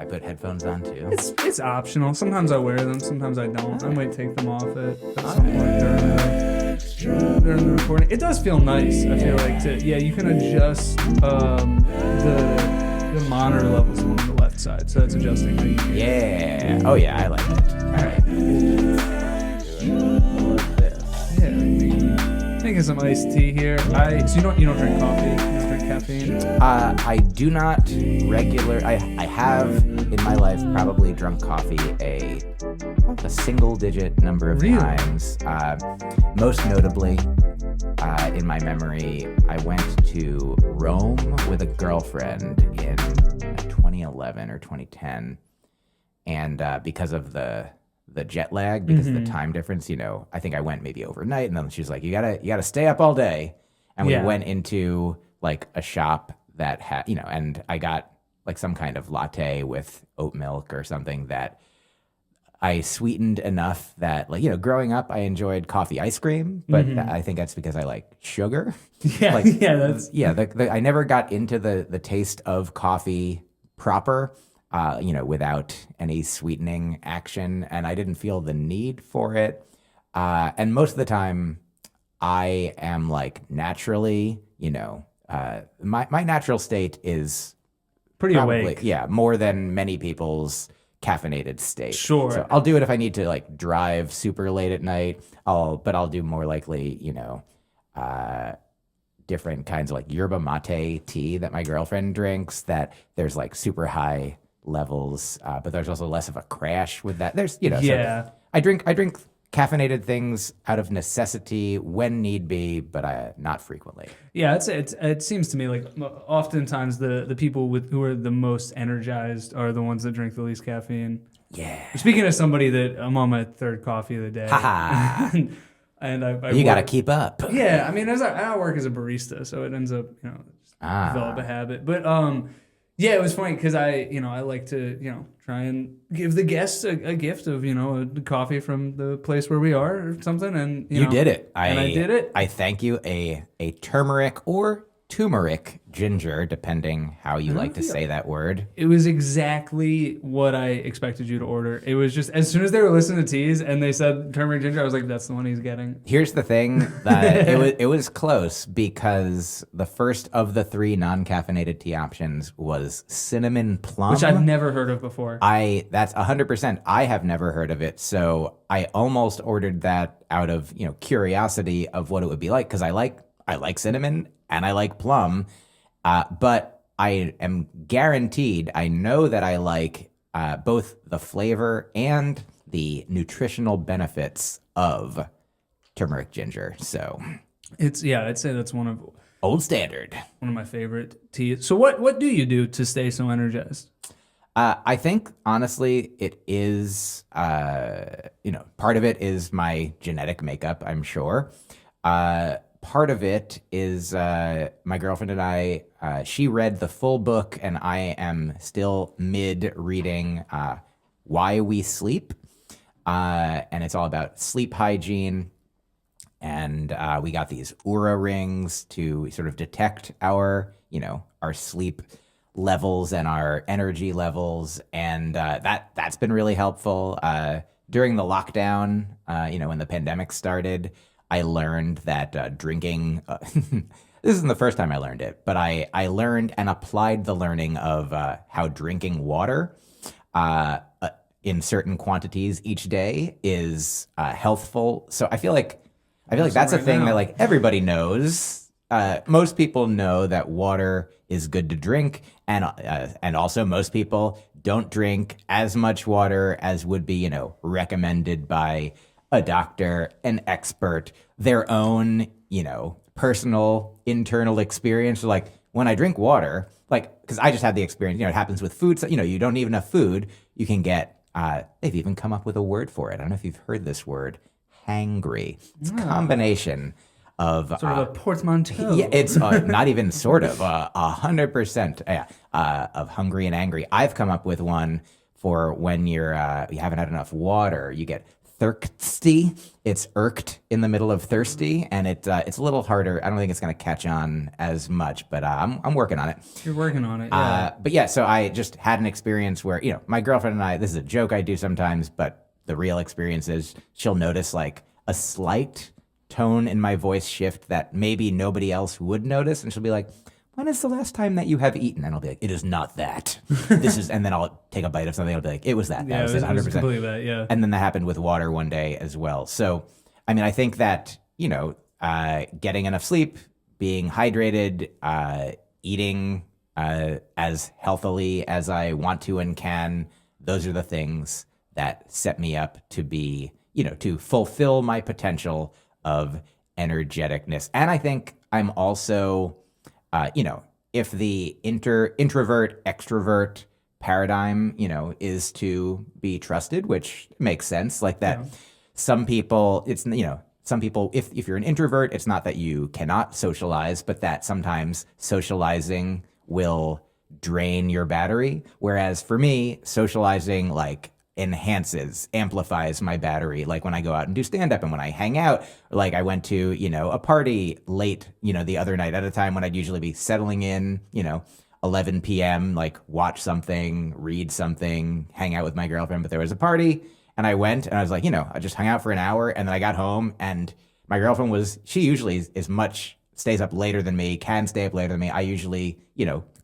put headphones on too? It's optional. Sometimes I wear them, sometimes I don't. I might take them off at some point during the recording. It does feel nice. I feel like you can adjust the monitor levels on the left side, so it's adjusting how you hear. Yeah. Oh yeah, I like it. All right. Making some iced tea here. So you don't drink coffee? You don't drink caffeine? I do not I have in my life probably drunk coffee a single-digit number of times. Most notably, in my memory, I went to Rome with a girlfriend in 2011 or 2010, and because of the jet lag, because of the time difference, I think I went maybe overnight, and then she's like, you gotta stay up all day, and we went into like a shop that had, and I got like some kind of latte with oat milk or something that I sweetened enough that, like, growing up, I enjoyed coffee ice cream, but I think that's because I like sugar. I never got into the taste of coffee proper, without any sweetening action, and I didn't feel the need for it. And most of the time, I am like naturally, my natural state is pretty probably, awake. Yeah, more than many people's caffeinated state. Sure. So I'll do it if I need to like drive super late at night. I'll do more likely, different kinds of like yerba mate tea that my girlfriend drinks that there's like super high levels, but there's also less of a crash with that. There's, so I drink caffeinated things out of necessity when need be, but not frequently. Yeah, it seems to me like oftentimes the people who are the most energized are the ones that drink the least caffeine. Yeah. Speaking of somebody that I'm on my third coffee of the day. and you got to keep up. Yeah, I mean, I work as a barista, so it ends up, develop a habit. But yeah, it was funny because I like to, try and give the guests a gift of, a coffee from the place where we are or something. And you did it. I did it. I thank you. A turmeric or turmeric ginger, depending how you like to say that word. It was exactly what I expected you to order. It was just, as soon as they were listening to teas and they said turmeric ginger, I was like, that's the one he's getting. Here's the thing, that it was close because the first of the three non-caffeinated tea options was cinnamon plum. Which I've never heard of before. That's 100%. I have never heard of it. So I almost ordered that out of, curiosity of what it would be like, because I like cinnamon and I like plum, but I am guaranteed, I know that I like both the flavor and the nutritional benefits of turmeric ginger. So I'd say that's one of old standard. One of my favorite teas. So what do you do to stay so energized? I think, honestly, it is, part of it is my genetic makeup, I'm sure. Part of it is my girlfriend and I, she read the full book, and I am still mid-reading Why We Sleep. And it's all about sleep hygiene. And we got these Oura rings to sort of detect our sleep levels and our energy levels. And that's been really helpful. During the lockdown, when the pandemic started, I learned that drinking, this isn't the first time I learned it, but I learned and applied the learning of how drinking water in certain quantities each day is healthful. So I feel like that's a thing that like everybody knows. Most people know that water is good to drink, and also most people don't drink as much water as would be, recommended by a doctor, an expert, their own, personal internal experience. Like when I drink water, like, because I just had the experience, it happens with food. So, you don't need enough food. You can get, they've even come up with a word for it. I don't know if you've heard this word, hangry. It's a combination of sort of a portmanteau. Yeah, it's not even sort of 100% of hungry and angry. I've come up with one for when you haven't had enough water. You get thirsty. It's irked in the middle of thirsty, and it's a little harder. I don't think it's going to catch on as much, but I'm working on it. You're working on it, yeah. But yeah, so I just had an experience where, my girlfriend and I, this is a joke I do sometimes, but the real experience is she'll notice like a slight tone in my voice shift that maybe nobody else would notice, and she'll be like, when is the last time that you have eaten? And I'll be like, it is not that. This is, and then I'll take a bite of something. I'll be like, it was that. Yeah, That was 100%. It was completely that, yeah. And then that happened with water one day as well. So, I mean, I think that, getting enough sleep, being hydrated, eating as healthily as I want to and can, those are the things that set me up to be, to fulfill my potential of energeticness. And I think I'm also, if the introvert extrovert paradigm, is to be trusted, which makes sense, like that. Yeah. Some people, if you're an introvert, it's not that you cannot socialize, but that sometimes socializing will drain your battery. Whereas for me, socializing amplifies my battery. Like when I go out and do stand up and when I hang out, like I went to, a party late, the other night at a time when I'd usually be settling in, 11 p.m., like watch something, read something, hang out with my girlfriend. But there was a party and I went and I was like, I just hung out for an hour and then I got home and my girlfriend she usually stays up later than me, can stay up later than me. I usually,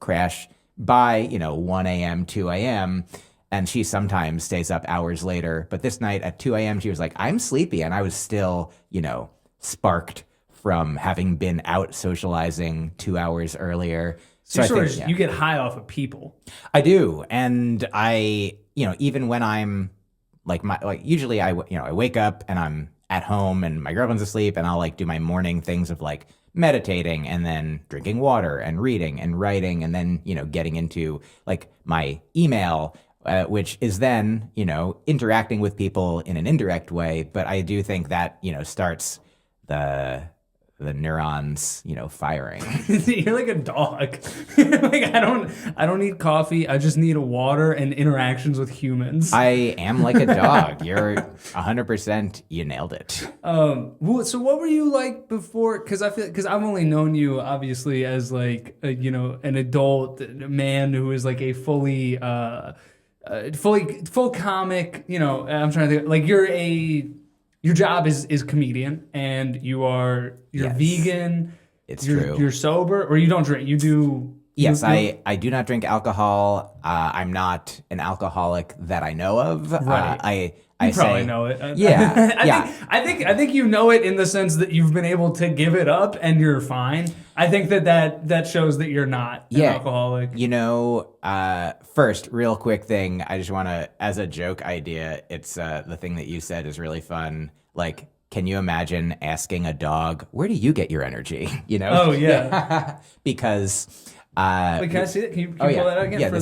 crash by, 1 a.m., 2 a.m., and she sometimes stays up hours later. But this night at 2 a.m., she was like, I'm sleepy. And I was still, sparked from having been out socializing 2 hours earlier. So you get high off of people. I do. And I, even when I'm usually I wake up and I'm at home and my girlfriend's asleep and I'll do my morning things of meditating and then drinking water and reading and writing and then, getting into my email, which is then, interacting with people in an indirect way. But I do think that, starts the neurons, firing. You're like a dog. I don't need coffee. I just need water and interactions with humans. I am like a dog. You're 100%. You nailed it. So what were you like before? Because I've only known you obviously as an adult man who is a full comic. I'm trying to think. Your job is comedian, and you're yes. vegan. It's true. You're sober, or you don't drink. You do. Yes, I do not drink alcohol. I'm not an alcoholic that I know of. Right. I probably know it. Yeah. I think you know it in the sense that you've been able to give it up and you're fine. I think that shows that you're not an alcoholic. First, real quick thing, I just want to, as a joke idea, it's the thing that you said is really fun. Can you imagine asking a dog, where do you get your energy? Oh, yeah. Because... Wait, can I see it? Can you pull that out again can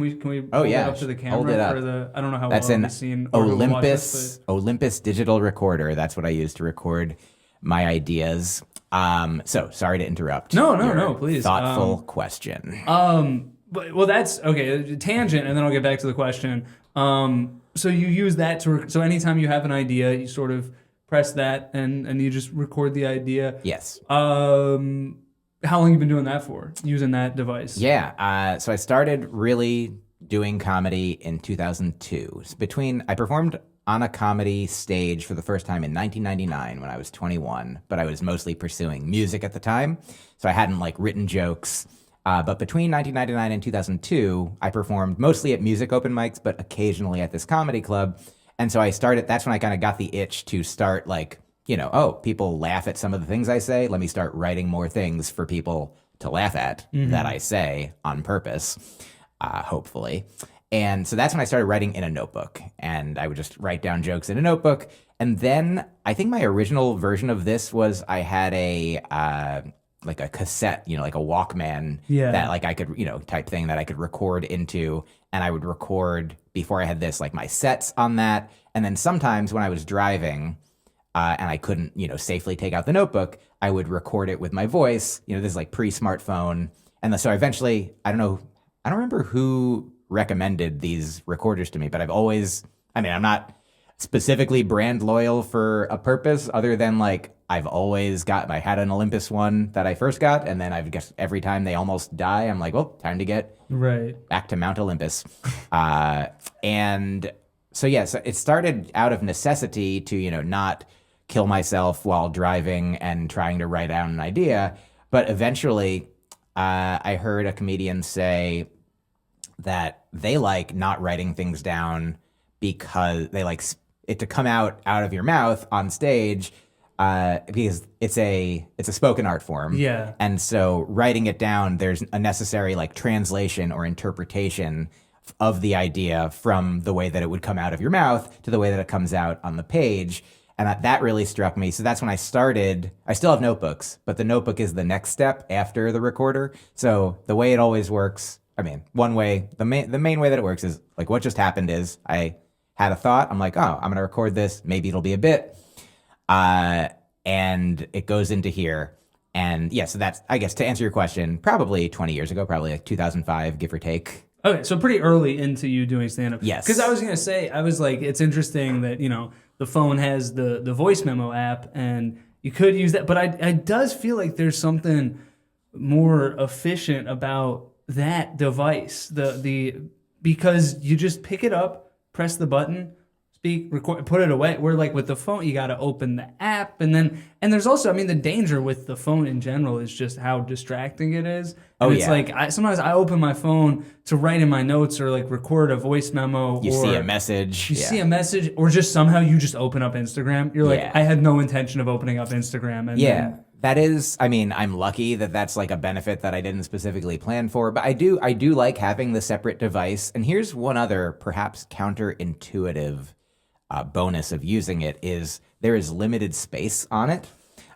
we pull that up to the camera? Hold it up. I don't know how that's well an I've seen Olympus digital recorder. That's what I use to record my ideas. So sorry to interrupt. No, please. Thoughtful question. Well, that's okay. Tangent, and then I'll get back to the question. So you use that so anytime you have an idea, you sort of press that and you just record the idea. Yes. How long have you been doing that for, using that device? Yeah, so I started really doing comedy in 2002. I performed on a comedy stage for the first time in 1999 when I was 21, but I was mostly pursuing music at the time, so I hadn't written jokes. But between 1999 and 2002, I performed mostly at music open mics, but occasionally at this comedy club. And so that's when I kind of got the itch to start people laugh at some of the things I say. Let me start writing more things for people to laugh at that I say on purpose, hopefully. And so that's when I started writing in a notebook. And I would just write down jokes in a notebook. And then I think my original version of this was I had a cassette, like a Walkman that I could, type thing that I could record into. And I would record, before I had this, my sets on that. And then sometimes when I was driving... and I couldn't, safely take out the notebook, I would record it with my voice. This is pre-smartphone. And so eventually, I don't remember who recommended these recorders to me, but I'm not specifically brand loyal for a purpose other than like I had an Olympus one that I first got, and then I've guess every time they almost die, I'm like, well, time to get back to Mount Olympus. And so, yeah, so it started out of necessity to, not kill myself while driving and trying to write out an idea. But eventually, I heard a comedian say that they like not writing things down because they like it to come out of your mouth on stage, because it's a spoken art form. Yeah. And so writing it down, there's a necessary like translation or interpretation of the idea from the way that it would come out of your mouth to the way that it comes out on the page. And that really struck me. So that's when I started. I still have notebooks, but the notebook is the next step after the recorder. So the way it always works, I mean, one way, the main way that it works is like what just happened is I had a thought. I'm like, oh, I'm going to record this. Maybe it'll be a bit. And it goes into here. And yeah, so that's, I guess, to answer your question, probably 20 years ago, probably like 2005, give or take. Okay, so pretty early into you doing stand-up. Yes. Because I was going to say, I was like, it's interesting that, the phone has the voice memo app, and you could use that. But I does feel like there's something more efficient about that device. Because you just pick it up, press the button, speak, record, put it away. Where like with the phone, you got to open the app, and there's also, I mean, the danger with the phone in general is just how distracting it is. And it's like sometimes I open my phone to write in my notes or like record a voice memo. You see a message. You see a message, or just somehow you just open up Instagram. You're like, I had no intention of opening up Instagram. And then, that is, I mean, I'm lucky that that's like a benefit that I didn't specifically plan for, but I do like having the separate device. And here's one other perhaps counterintuitive bonus of using it is there is limited space on it.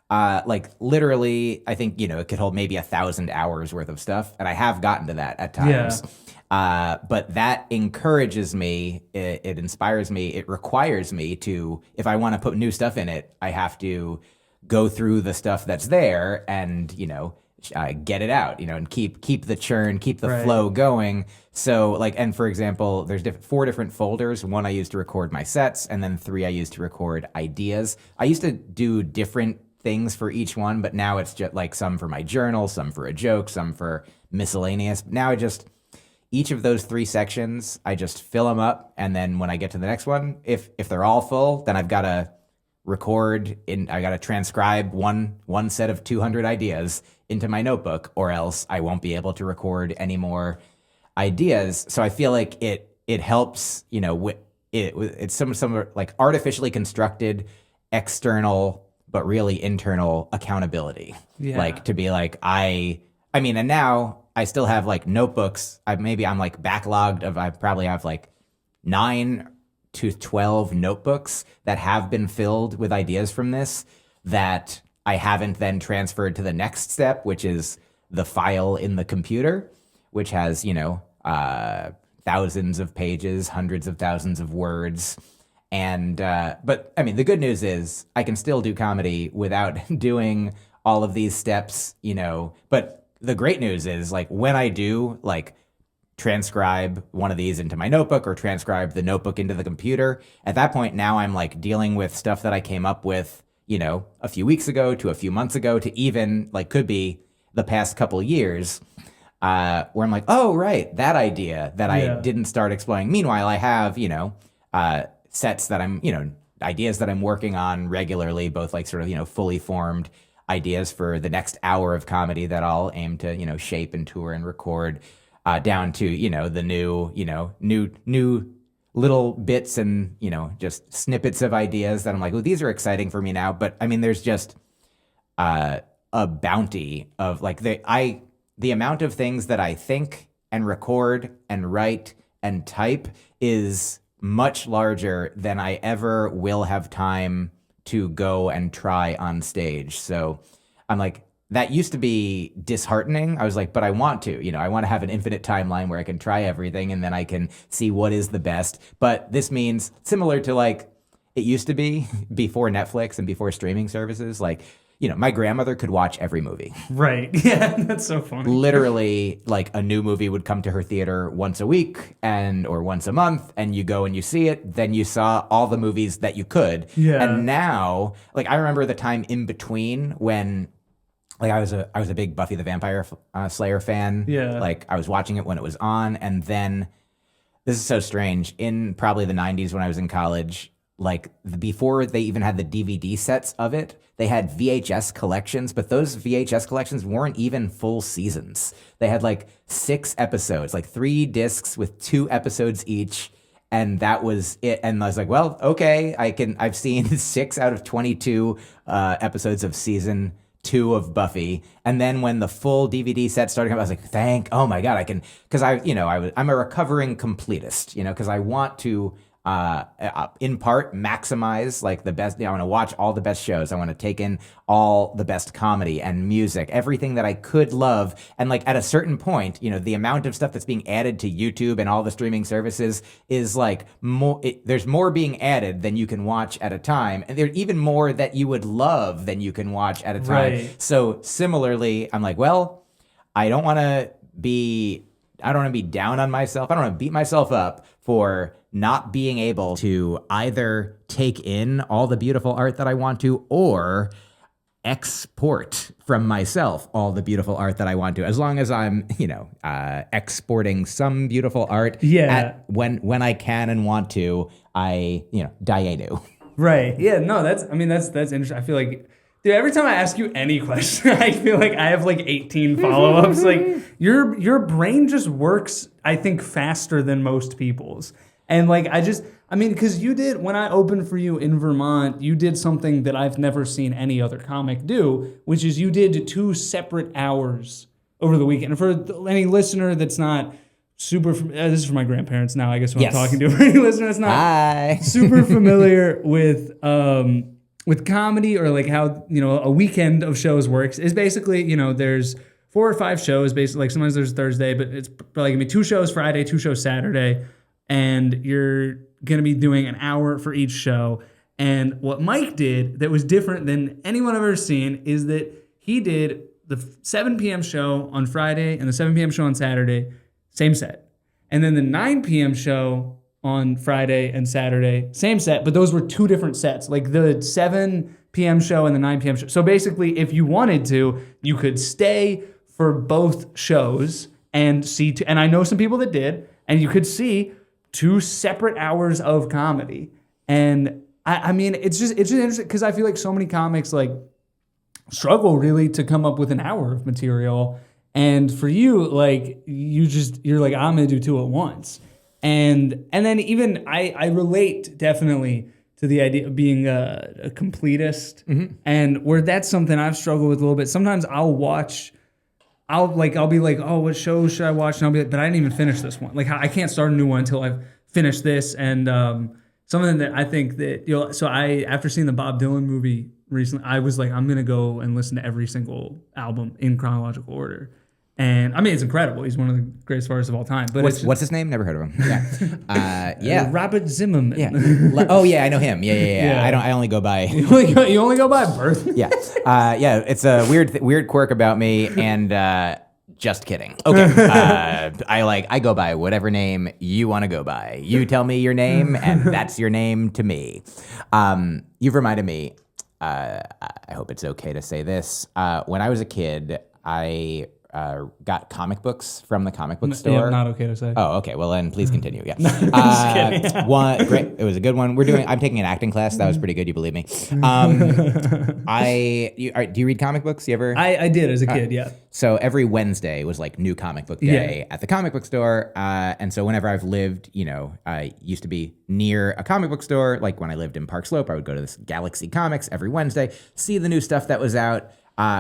Like literally, I think, it could hold maybe 1,000 hours worth of stuff. And I have gotten to that at times. But that encourages me. It inspires me. It requires me to, if I want to put new stuff in it, I have to go through the stuff that's there and, get it out, and keep the churn, keep the flow going. So like, and for example, there's 4 different folders. 1 I use to record my sets, and then 3 I use to record ideas. I used to do different things for each one, but now it's just like some for my journal, some for a joke, some for miscellaneous. Now each of those 3 sections, I just fill them up. And then when I get to the next one, if they're all full, then I've got to I got to transcribe one set of 200 ideas into my notebook, or else I won't be able to record any more ideas. So I feel like it helps, it's some like artificially constructed external, but really internal accountability. Yeah. Like to be like, I mean, and now I still have like notebooks. I'm like backlogged I probably have like 9 to 12 notebooks that have been filled with ideas from this that I haven't then transferred to the next step, which is the file in the computer, which has, thousands of pages, hundreds of thousands of words. And, but I mean, the good news is I can still do comedy without doing all of these steps, but the great news is like when I do like transcribe one of these into my notebook or transcribe the notebook into the computer, at that point now I'm like dealing with stuff that I came up with, a few weeks ago to a few months ago to even like could be the past couple years, where I'm like, oh, right, that idea that I didn't start exploring. Meanwhile, I have, sets that I'm, ideas that I'm working on regularly, both like sort of, fully formed ideas for the next hour of comedy that I'll aim to, shape and tour and record, down to, the new little bits and, just snippets of ideas that I'm like, well, these are exciting for me now. But I mean, there's just a bounty of like the amount of things that I think and record and write and type is much larger than I ever will have time to go and try on stage. So I'm like, that used to be disheartening. I was like, but I want to, I want to have an infinite timeline where I can try everything and then I can see what is the best. But this means similar to like it used to be before Netflix and before streaming services, like my grandmother could watch every movie. Right. Yeah, that's so funny. Literally, like a new movie would come to her theater once a week or once a month, and you go and you see it. Then you saw all the movies that you could. Yeah. And now, like I remember the time in between when, like I was a big Buffy the Vampire Slayer fan. Yeah. Like I was watching it when it was on, and then this is so strange. In probably the 90s when I was in college, like before they even had the DVD sets of it, they had VHS collections, but those VHS collections weren't even full seasons. They had like 6 episodes, like 3 discs with 2 episodes each. And that was it. And I was like, well, okay, I've seen 6 out of 22 episodes of season 2 of Buffy. And then when the full DVD set started coming, I was like, oh my God, I can, because I'm a recovering completist, because I want to, in part, maximize like the best. I want to watch all the best shows. I want to take in all the best comedy and music, everything that I could love. And like at a certain point, the amount of stuff that's being added to YouTube and all the streaming services is like more. There's more being added than you can watch at a time, and there's even more that you would love than you can watch at a time. Right. So similarly, I'm like, well, I don't want to be down on myself. I don't want to beat myself up for not being able to either take in all the beautiful art that I want to or export from myself all the beautiful art that I want to. As long as I'm, exporting some beautiful art when I can and want to, Dianu. Right. Yeah, no, that's interesting. I feel like, dude, every time I ask you any question, I feel like I have like 18 follow-ups. Like your brain just works, I think, faster than most people's. And like because you did, when I opened for you in Vermont, you did something that I've never seen any other comic do, which is you did 2 separate hours over the weekend. And for any listener that's not super, this is for my grandparents now, I guess, when I'm talking to any listener that's not super familiar with comedy, or like how, a weekend of shows works, is basically, there's 4 or 5 shows, basically. Like sometimes there's Thursday, but it's probably gonna be 2 shows Friday, 2 shows Saturday, and you're gonna be doing an hour for each show. And what Myq did that was different than anyone I've ever seen is that he did the 7 p.m. show on Friday and the 7 p.m. show on Saturday, same set. And then the 9 p.m. show on Friday and Saturday, same set, but those were 2 different sets, like the 7 p.m. show and the 9 p.m. show. So basically, if you wanted to, you could stay for both shows and see, and I know some people that did, and you could see 2 separate hours of comedy. And I mean, it's just interesting because I feel like so many comics like struggle really to come up with an hour of material. And for you, like you're like, I'm gonna do 2 at once. And then even I relate definitely to the idea of being a completist, and where that's something I've struggled with a little bit. Sometimes I'll be like, oh, what show should I watch? And I'll be like, but I didn't even finish this one. Like I can't start a new one until I've finished this. And something that I think that, so after seeing the Bob Dylan movie recently, I was like, I'm going to go and listen to every single album in chronological order. And I mean, it's incredible. He's one of the greatest artists of all time. But what's his name? Never heard of him. Yeah. Robert Zimmerman. Yeah. Oh yeah, I know him. Yeah. I only go by. You only go by birth. Yeah. It's a weird quirk about me, and just kidding. Okay. I go by whatever name you want to go by. You tell me your name, and that's your name to me. You've reminded me. I hope it's okay to say this. When I was a kid, I got comic books from the comic book store. Yeah, not okay to say. Oh, okay. Well, then please continue. Yeah. Just kidding. One great. It was a good one. I'm taking an acting class. That was pretty good. You believe me? Do you read comic books? You ever? I did as a kid. Yeah. So every Wednesday was like new comic book day at the comic book store. And so whenever I've lived, I used to be near a comic book store. Like when I lived in Park Slope, I would go to this Galaxy Comics every Wednesday, see the new stuff that was out.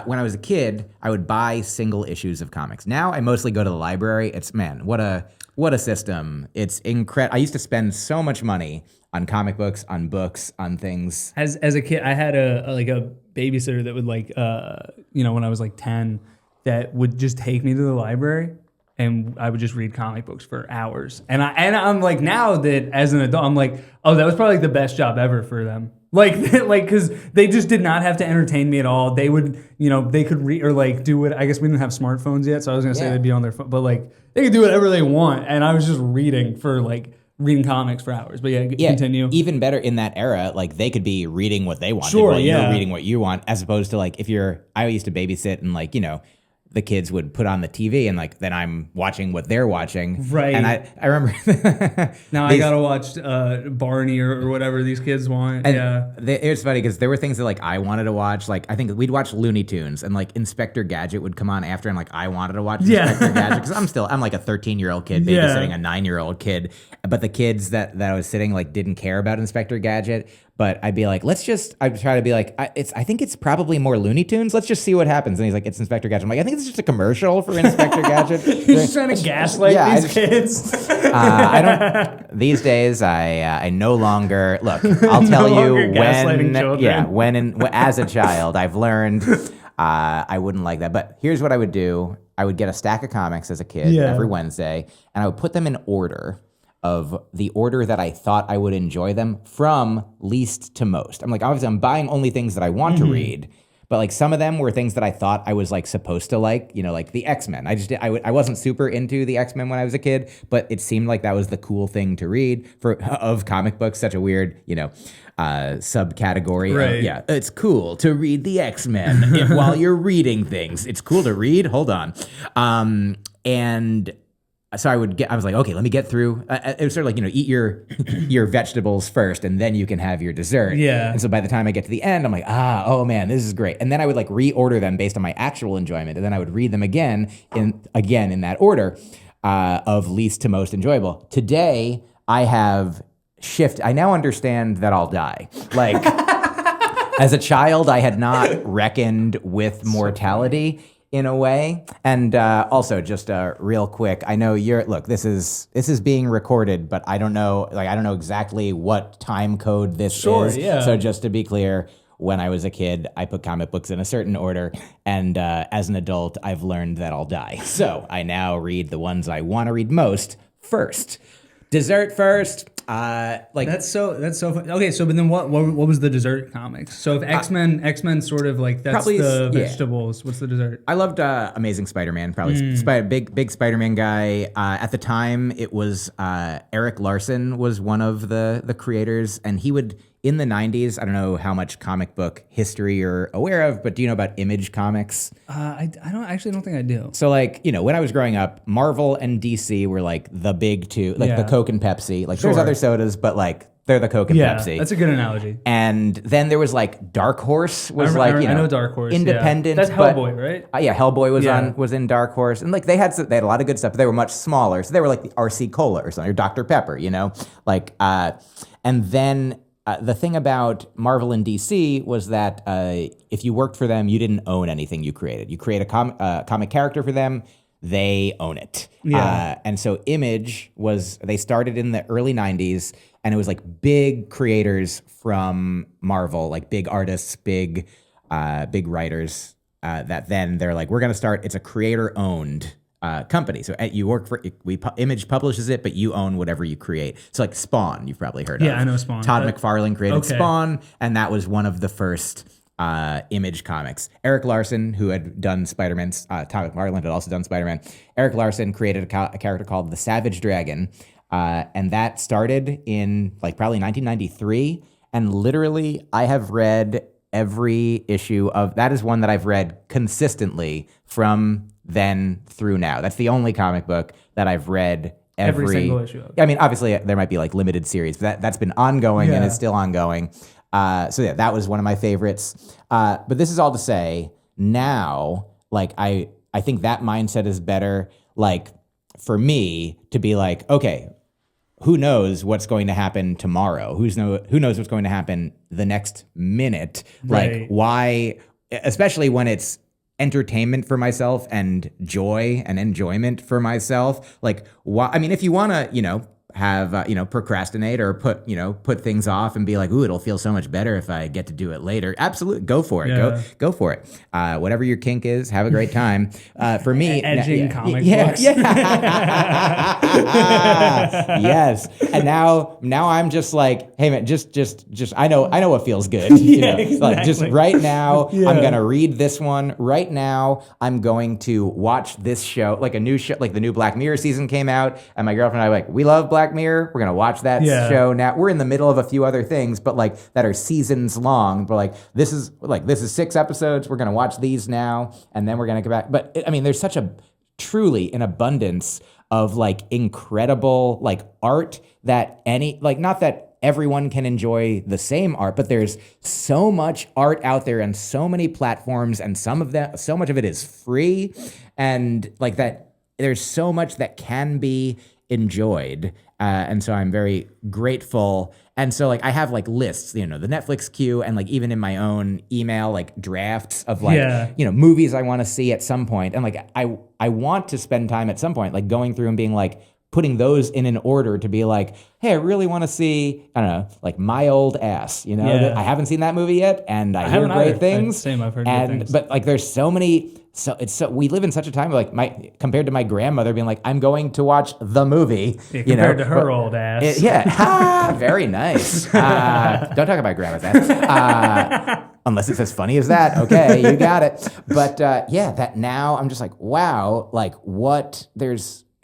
When I was a kid, I would buy single issues of comics. Now I mostly go to the library. It's, man, what a system. It's incredible. I used to spend so much money on comic books, on books, on things. As a kid, I had a babysitter that would when I was like 10, that would just take me to the library and I would just read comic books for hours. And I'm like, now that as an adult, I'm like, oh, that was probably like the best job ever for them. Like, because they just did not have to entertain me at all. They would, they could read or like do it. I guess we didn't have smartphones yet, so I was gonna say they'd be on their phone, but like they could do whatever they want. And I was just reading comics for hours. But continue. Even better in that era, like they could be reading what they wanted Sure, while you're reading what you want, as opposed to like I used to babysit and like, the kids would put on the TV and like then I'm watching what they're watching. Right. And I remember now I gotta watch Barney or whatever these kids want. It was funny because there were things that like I wanted to watch. Like I think we'd watch Looney Tunes and like Inspector Gadget would come on after and like I wanted to watch Inspector Gadget because I'm like a 13-year-old kid babysitting a 9-year-old kid. But the kids that I was sitting like didn't care about Inspector Gadget. But I'd be like, I'd try to be like, I think it's probably more Looney Tunes. Let's just see what happens. And he's like, it's Inspector Gadget. I'm like, I think it's just a commercial for Inspector Gadget. He's just trying to gaslight these kids. These days, I no longer, look, I'll tell you when as a child, I've learned I wouldn't like that. But here's what I would do. I would get a stack of comics as a kid every Wednesday, and I would put them in order of the order that I thought I would enjoy them from least to most. I'm like, obviously I'm buying only things that I want to read, but like some of them were things that I thought I was like supposed to like, like the X-Men. I wasn't super into the X-Men when I was a kid, but it seemed like that was the cool thing to read of comic books, such a weird, subcategory. Right. It's cool to read the X-Men while you're reading things. It's cool to read. Hold on. And so I was like, okay, let me get through. It was sort of like, eat your vegetables first and then you can have your dessert. Yeah. And so by the time I get to the end, I'm like, oh man, this is great. And then I would like reorder them based on my actual enjoyment. And then I would read them again in that order of least to most enjoyable. Today, I have I now understand that I'll die. Like, as a child, I had not reckoned with mortality in a way. And also just real quick, I know this is being recorded, but I don't know exactly what time code this is. Yeah. So just to be clear, when I was a kid, I put comic books in a certain order, and as an adult, I've learned that I'll die. So I now read the ones I want to read most first. Dessert first. That's so fun. Okay, so but then what was the dessert comics? So if X-Men sort of like that's the vegetables. What's the dessert? I loved Amazing Spider-Man. Probably big Spider-Man guy. At the time, it was Eric Larson was one of the creators, and he would. In the 90s, I don't know how much comic book history you're aware of, but do you know about Image Comics? I don't think I do. So like, when I was growing up, Marvel and DC were like the big two, like the Coke and Pepsi. Like there's other sodas, but like they're the Coke and Pepsi. That's a good analogy. And then there was like Dark Horse was I know Dark Horse, independent. That's Hellboy, right? Hellboy was in Dark Horse, and like they had a lot of good stuff, but they were much smaller. So they were like the RC Cola or something, or Dr. Pepper, and then. The thing about Marvel and DC was that if you worked for them, you didn't own anything you created. You create a comic character for them, they own it. Yeah. And so Image they started in the early 90s, and it was like big creators from Marvel, like big artists, big writers, that then they're like, we're going to start, it's a creator-owned company. So you work for Image publishes it, but you own whatever you create. So like Spawn, you've probably heard of. Yeah, I know Spawn. Todd McFarlane created Spawn, and that was one of the first Image comics. Eric Larson, who had done Spider-Man, Todd McFarlane had also done Spider-Man. Eric Larson created a character called the Savage Dragon, and that started in like probably 1993. And literally, I have read every issue of that. Is one that I've read consistently from then through now. That's the only comic book that I've read every single issue of. I mean, obviously there might be like limited series, but that's been ongoing and it's still ongoing. That was one of my favorites. But this is all to say, now, like I think that mindset is better. Like for me to be like, okay, who knows what's going to happen tomorrow? Who knows what's going to happen the next minute? Right. Like why, especially when it's entertainment for myself and joy and enjoyment for myself. Like, why? I mean, if you want to, have procrastinate or put things off and be like, ooh, it'll feel so much better if I get to do it later. Absolutely, go for it. Yeah. Go for it. Whatever your kink is, have a great time. For me, edging comic books. Yes. And now I'm just like, hey man, just I know what feels good. Exactly. Like just right now, I'm gonna read this one. Right now, I'm going to watch this show, like a new show, like the new Black Mirror season came out, and my girlfriend and I were like, we love Black Mirror. We're gonna watch that show now. We're in the middle of a few other things, but like that are seasons long. But like this is 6 episodes. We're gonna watch these now, and then we're gonna go back. But I mean, there's such a truly an abundance of like incredible like art that not that everyone can enjoy the same art, but there's so much art out there and so many platforms, and so much of it is free, and like that there's so much that can be enjoyed. And so I'm very grateful. And so like I have like lists, the Netflix queue, and like even in my own email, like drafts of like, movies I want to see at some point. And like I want to spend time at some point, like going through and being like, putting those in an order to be like, hey, I really want to see, I don't know, like My Old Ass, I haven't seen that movie yet, and I hear great things. I've heard good things. But like there's so many, we live in such a time like compared to my grandmother being like, I'm going to watch the movie. Compared to her old ass. Very nice. Don't talk about grandma's ass. Unless it's as funny as that. Okay, you got it. But that now I'm just like, wow, like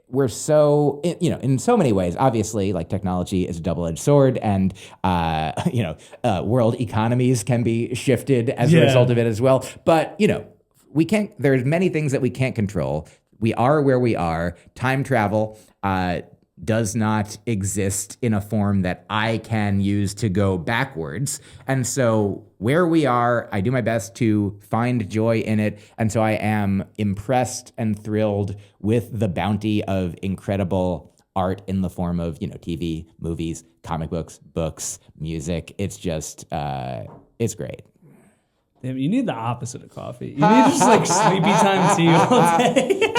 we're so, in so many ways, obviously, like technology is a double-edged sword, and, world economies can be shifted as a result of it as well. But, there's many things that we can't control. We are where we are. Time travel does not exist in a form that I can use to go backwards. And so where we are, I do my best to find joy in it. And so I am impressed and thrilled with the bounty of incredible art in the form of, TV, movies, comic books, music. It's just, it's great. Damn, you need the opposite of coffee. You need just like sleepy time tea all day.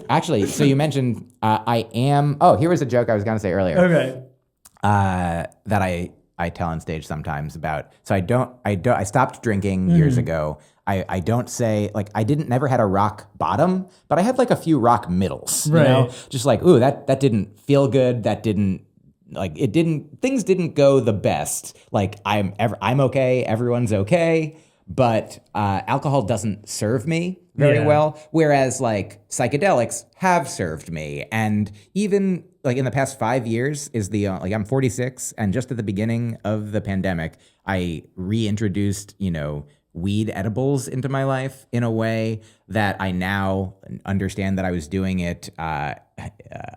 Actually, so you mentioned here was a joke I was going to say earlier. Okay. That I tell on stage sometimes about, so I stopped drinking years ago. I don't say, like, never had a rock bottom, but I had like a few rock middles, just like, ooh, that didn't feel good. That didn't, like, things didn't go the best. Like I'm okay. Everyone's okay. But alcohol doesn't serve me very well, whereas like psychedelics have served me. And even like in the past 5 years I'm 46, and just at the beginning of the pandemic, I reintroduced, weed edibles into my life in a way that I now understand that I was doing it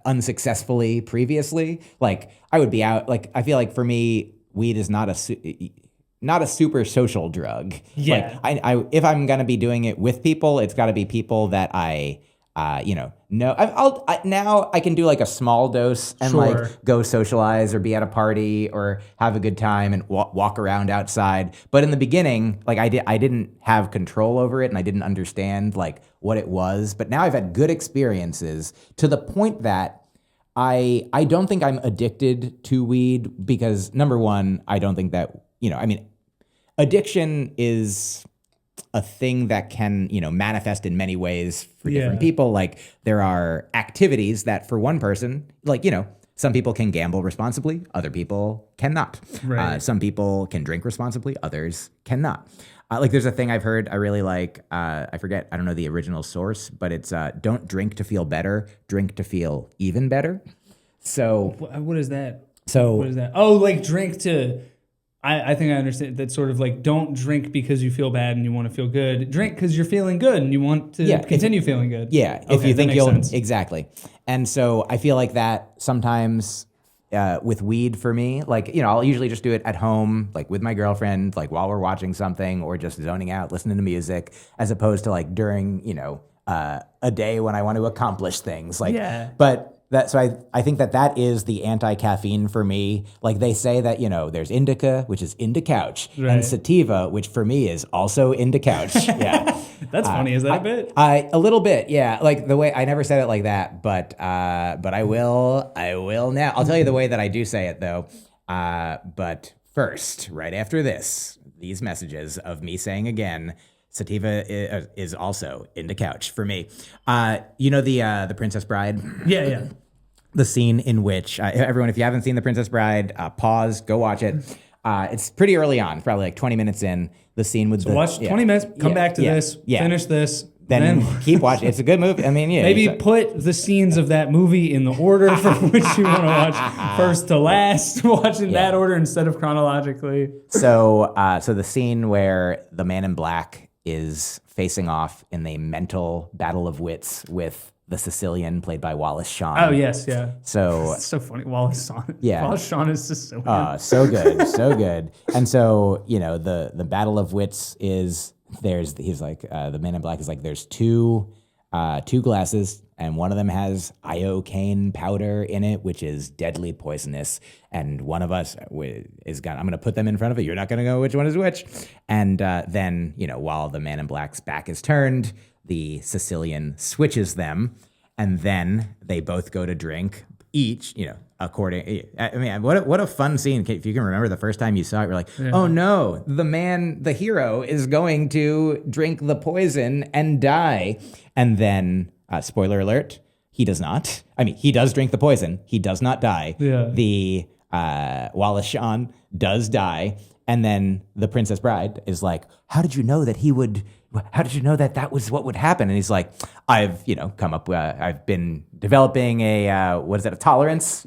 unsuccessfully previously. Like I would be out, like I feel like for me, weed is not a super social drug. Yeah. Like I if I'm gonna be doing it with people, it's got to be people that I know. Now I can do like a small dose and like go socialize or be at a party or have a good time and walk around outside. But in the beginning, like I didn't have control over it, and I didn't understand like what it was. But now I've had good experiences to the point that I don't think I'm addicted to weed, because number one, I don't think that, addiction is a thing that can, manifest in many ways for different people. Like there are activities that for one person, like, some people can gamble responsibly, other people cannot. Right. Some people can drink responsibly, others cannot. Like there's a thing I've heard I really like, I forget, I don't know the original source, but it's don't drink to feel better, drink to feel even better. So what is that? So what is that? Oh, like drink to... I think I understand that. Sort of like, don't drink because you feel bad and you want to feel good. Drink because you're feeling good and you want to continue feeling good. Yeah, okay, if you think you'll... sense. Exactly. And so I feel like that sometimes with weed for me, like, I'll usually just do it at home, like with my girlfriend, like while we're watching something or just zoning out, listening to music, as opposed to like during, a day when I want to accomplish things. Like, but... So I think that is the anti-caffeine for me. Like they say that, there's indica, which is indicouch, and sativa, which for me is also indicouch. Yeah. That's funny. Is that a bit? A little bit, yeah. Like the way I never said it like that, but I will now. I'll tell you the way that I do say it though. But first, right after these messages of me saying again, Sativa is also into couch for me. You know the Princess Bride? Yeah. The scene in which everyone, if you haven't seen The Princess Bride, pause, go watch it. It's pretty early on, probably like 20 minutes in. The scene with watch 20 minutes, come back to this, finish this. Then keep watching. It's a good movie. I mean, yeah. Maybe put the scenes of that movie in the order for which you want to watch, first to last, watch in that order instead of chronologically. So the scene where the Man in Black is facing off in the mental battle of wits with the Sicilian played by Wallace Shawn. Oh, yes, yeah. So it's so funny. Wallace Shawn. Yeah. Wallace Shawn is Sicilian. So good, so good. And so, the battle of wits is he's like, the Man in Black is like, there's two glasses, and one of them has iocane powder in it, which is deadly poisonous. And one of us I'm going to put them in front of it. You're not going to know which one is which. And then, while the Man in Black's back is turned, the Sicilian switches them, and then they both go to drink each, according. I mean, what a fun scene. If you can remember the first time you saw it, you're like, oh no, the hero is going to drink the poison and die. And then, spoiler alert, he does not. I mean, he does drink the poison. He does not die. Yeah. The Wallace Shawn does die. And then the Princess Bride is like, how did you know that that was what would happen? And he's like, I've been developing a tolerance,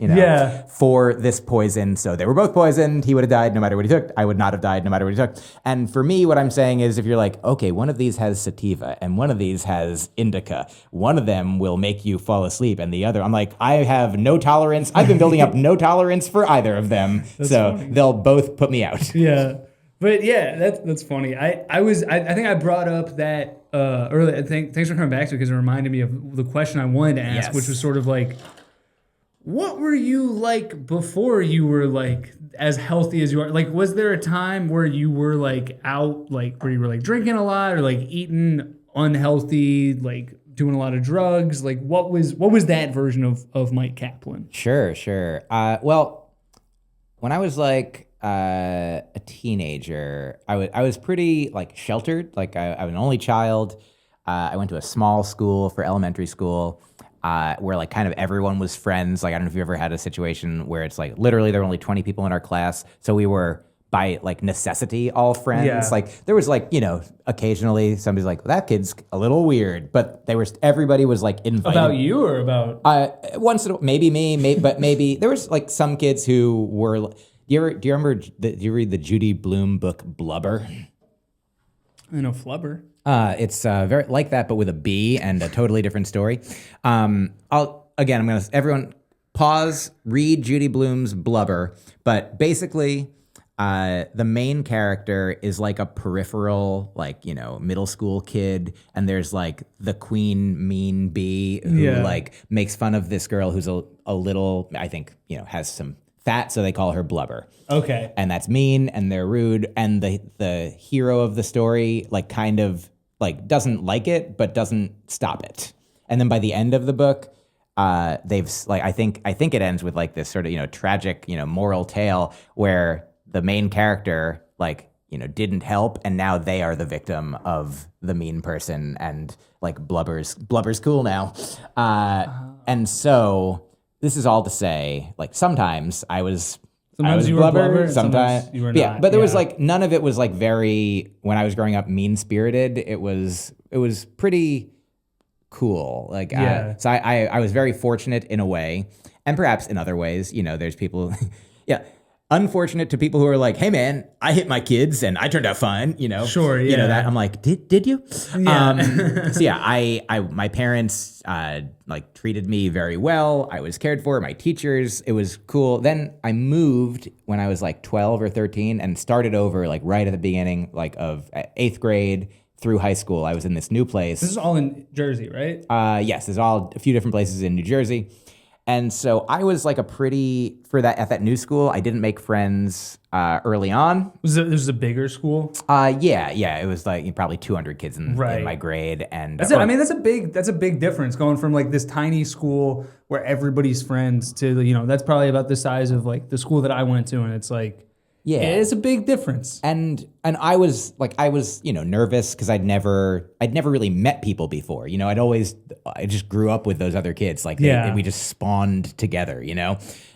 for this poison. So they were both poisoned. He would have died no matter what he took. I would not have died no matter what he took. And for me, what I'm saying is, if you're like, okay, one of these has sativa and one of these has indica, one of them will make you fall asleep, and the other, I'm like, I have no tolerance. I've been building up no tolerance for either of them. So funny. They'll both put me out. Yeah. But yeah, that's funny. I think I brought up that earlier. Thanks for coming back to it, because it reminded me of the question I wanted to ask, which was sort of like, what were you like before you were like as healthy as you are? Like, was there a time where you were like out, like where you were like drinking a lot or like eating unhealthy, like doing a lot of drugs? Like, what was that version of Myq Kaplan? Sure. Well, when I was like a teenager, I was pretty like sheltered. Like I was an only child. I went to a small school for elementary school, where like kind of everyone was friends. Like, I don't know if you ever had a situation where it's like literally there were only 20 people in our class, so we were by like necessity all friends. Yeah. Like there was like, occasionally somebody's like, well, that kid's a little weird, but everybody was like invited. About you or about? Once in a, maybe me, but maybe there was like some kids who were. Do you read the Judy Blume book Blubber? I know Flubber. It's very like that, but with a B and a totally different story. Everyone pause, read Judy Blume's Blubber, but basically, the main character is like a peripheral, like, middle school kid, and there's like the queen mean bee who like makes fun of this girl who's a little, I think, has some fat, so they call her Blubber. Okay. And that's mean, and they're rude, and the hero of the story like kind of like doesn't like it, but doesn't stop it. And then by the end of the book, they've like I think it ends with like this sort of tragic moral tale where the main character like didn't help, and now they are the victim of the mean person, and like Blubber's cool now. And so this is all to say, like, sometimes I was you were Blubber, sometimes you were not. Yeah, but there was like none of it was like very, when I was growing up, mean spirited. It was pretty cool. Like, so I was very fortunate in a way, and perhaps in other ways, there's people, unfortunate to people who are like, hey man, I hit my kids and I turned out fine, Sure, yeah. That I'm like, did you? Yeah. So yeah, my parents like treated me very well. I was cared for. My teachers, it was cool. Then I moved when I was like 12 or 13 and started over like right at the beginning, like of 8th grade through high school. I was in this new place. This is all in Jersey, right? Yes, there's a few different places in New Jersey. And so I was like at that new school, I didn't make friends early on. This was a bigger school? Yeah. It was like probably 200 kids in my grade. And that's a big difference going from like this tiny school where everybody's friends to, that's probably about the size of like the school that I went to. And it's like, yeah, it's a big difference. And I was nervous because I'd never really met people before. I just grew up with those other kids. Like we just spawned together,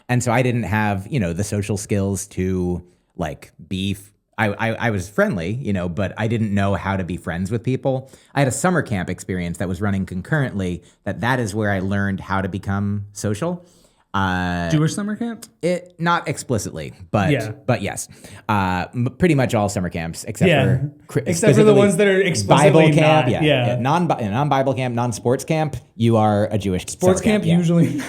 And so I didn't have, the social skills to like be I was friendly, but I didn't know how to be friends with people. I had a summer camp experience that was running concurrently. That is where I learned how to become social. Jewish summer camp? Not explicitly, but yes. Pretty much all summer camps except for the ones that are explicitly Bible camp. Non-Bible camp, non-sports camp. You are a Jewish sports camp. Usually,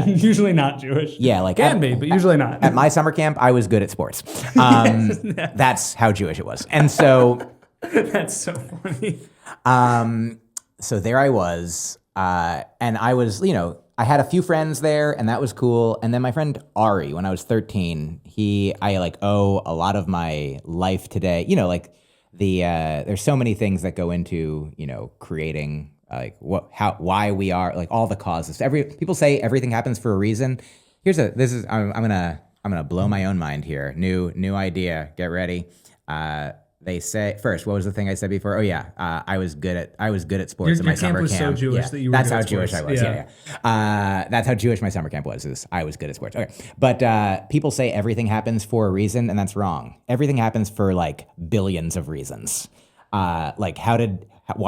usually not Jewish. Yeah, like can be, but usually not. At my summer camp, I was good at sports. That's how Jewish it was, and so that's so funny. So there I was, and I was, I had a few friends there, and that was cool. And then my friend Ari, when I was 13, I owe a lot of my life today. There's so many things that go into, creating why we are, like all the causes. People say everything happens for a reason. I'm gonna blow my own mind here. New idea. Get ready. They say first. What was the thing I said before? Oh yeah, I was good at sports in my summer camp. Was so Jewish that you were. That's how Jewish I was. Yeah. That's how Jewish my summer camp was. Is I was good at sports. Okay, but people say everything happens for a reason, and that's wrong. Everything happens for like billions of reasons. Why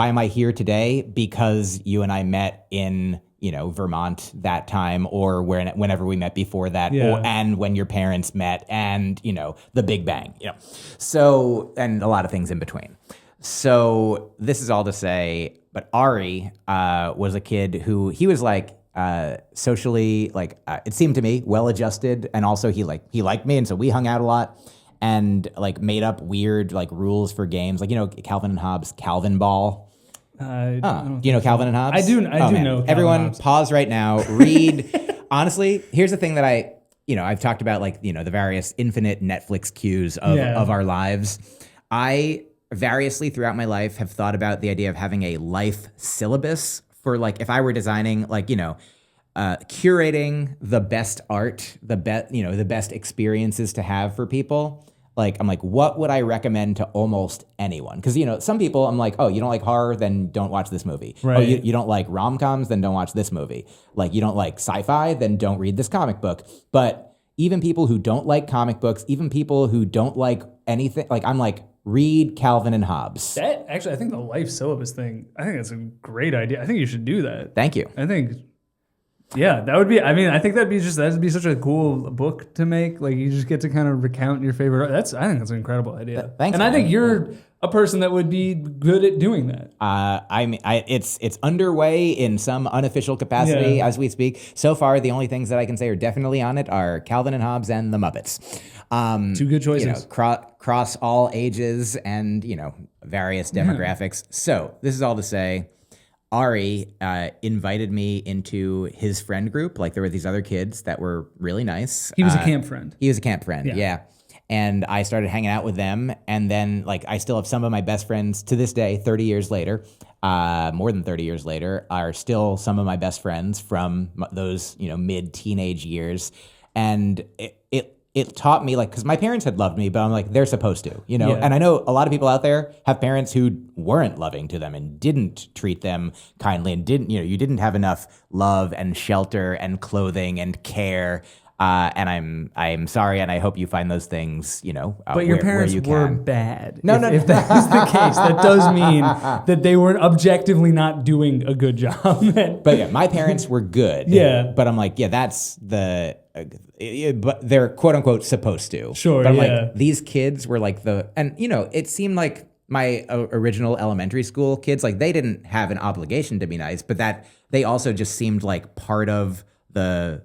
am I here today? Because you and I met in Vermont that time, or whenever we met before that, and when your parents met, and the Big Bang, so, and a lot of things in between. So this is all to say, but Ari was a kid who he was like socially, it seemed to me, well-adjusted, and also he liked me, and so we hung out a lot, and like made up weird like rules for games, like Calvin and Hobbes' Calvin Ball. Do you know Calvin and Hobbes? I do know. Calvin Everyone, pause right now. Read. Honestly, here's the thing that I've talked about, the various infinite Netflix queues of our lives. I variously throughout my life have thought about the idea of having a life syllabus for if I were designing curating the best art, the best experiences to have for people. I'm like, what would I recommend to almost anyone? Because, some people, I'm like, oh, you don't like horror? Then don't watch this movie. Right. Oh, you don't like rom-coms? Then don't watch this movie. You don't like sci-fi? Then don't read this comic book. But even people who don't like comic books, even people who don't like anything, I'm like, read Calvin and Hobbes. I think the life syllabus thing, I think that's a great idea. I think you should do that. Thank you. I think... Yeah, that would be. I mean, I think that'd be such a cool book to make. You just get to kind of recount your favorite. I think that's an incredible idea. Thanks, and man. I think you're a person that would be good at doing that. It's underway in some unofficial capacity as we speak. So far, the only things that I can say are definitely on it are Calvin and Hobbes and the Muppets. Two good choices. Cross all ages and various demographics. So this is all to say. Ari invited me into his friend group. There were these other kids that were really nice. He was a camp friend. He was a camp friend, yeah. And I started hanging out with them. And then, I still have some of my best friends to this day, 30 years later, more than 30 years later, are still some of my best friends from those, mid-teenage years. And it taught me, because my parents had loved me, but I'm like, they're supposed to, And I know a lot of people out there have parents who weren't loving to them and didn't treat them kindly and you didn't have enough love and shelter and clothing and care. And I'm sorry, and I hope you find those things, but your parents were bad. No. If that is the case, that does mean that they were objectively not doing a good job. But yeah, my parents were good. Yeah. But I'm like, that's but they're quote unquote supposed to. Sure. But I'm like, these kids were it seemed like my original elementary school kids, they didn't have an obligation to be nice, but that they also just seemed like part of the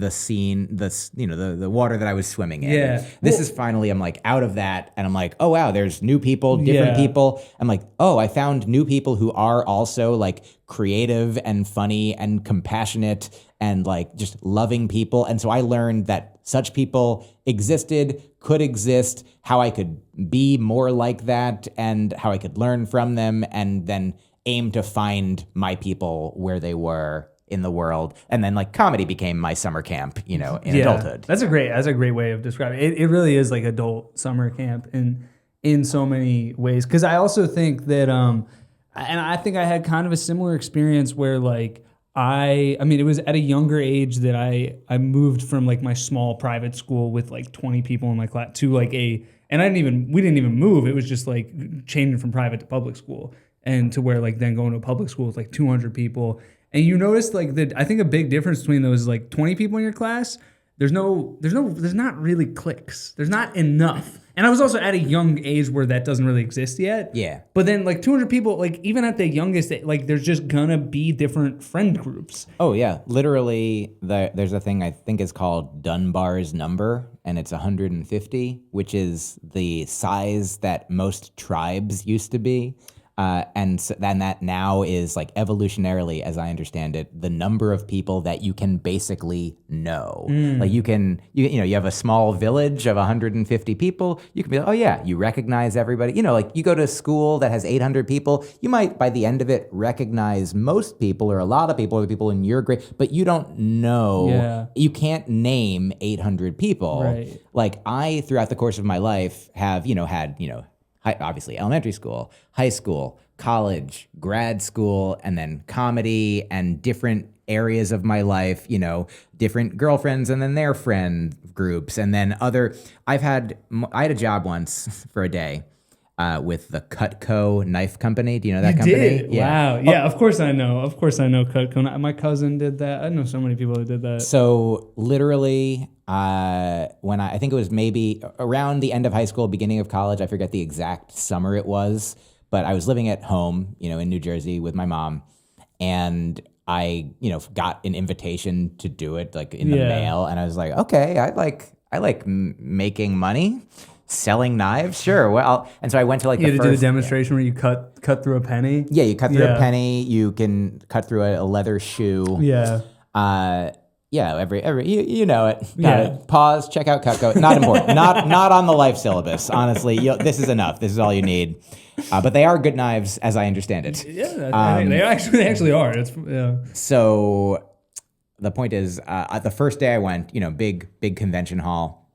scene, the water that I was swimming in. Yeah. This is finally, I'm out of that, and I'm like, oh wow, there's new people, different people. I'm like, oh, I found new people who are also creative and funny and compassionate and like just loving people. And so I learned that such people existed, could exist, how I could be more like that, and how I could learn from them, and then aim to find my people where they were in the world. And then like comedy became my summer camp, in adulthood. That's a great way of describing it. It really is like adult summer camp in so many ways. Because I also think that, and I think I had kind of a similar experience where like I mean, it was at a younger age that I moved from like my small private school with like 20 people in my class to like we didn't even move. It was just like changing from private to public school, and to where like then going to a public school with like 200 people. And you notice like I think a big difference between those is like 20 people in your class, there's not really cliques. There's not enough. And I was also at a young age where that doesn't really exist yet. Yeah. But then like 200 people, like even at the youngest, like there's just gonna be different friend groups. Oh yeah, literally there's a thing I think is called Dunbar's number, and it's 150, which is the size that most tribes used to be. And so then that now is like evolutionarily, as I understand it, the number of people that you can basically know. Like you have a small village of 150 people. You can be like, oh yeah, you recognize everybody. Like you go to a school that has 800 people. You might, by the end of it, recognize most people or a lot of people or the people in your grade, but you don't know. Yeah. You can't name 800 people. Right. Like I, throughout the course of my life, have, had, obviously elementary school, high school, college, grad school, and then comedy and different areas of my life, different girlfriends and then their friend groups. And then I had a job once for a day with the Cutco knife company. Do you know that company? Did? Yeah. Wow. Yeah, of course I know. Of course I know Cutco. My cousin did that. I know so many people who did that. So literally, when I think it was maybe around the end of high school, beginning of college, I forget the exact summer it was, but I was living at home, in New Jersey with my mom, and I, got an invitation to do it like in the mail, and I was like, okay, I like making money. Selling knives, sure. Well, and so I went to like you had to do the demonstration where you cut through a penny. Yeah, you cut through a penny. You can cut through a leather shoe. Yeah. Yeah. Every you know it. Got it. Pause. Check out Cutco. Not important. not on the life syllabus. Honestly, this is enough. This is all you need. But they are good knives, as I understand it. Yeah, they actually are. So the point is, the first day I went, big convention hall,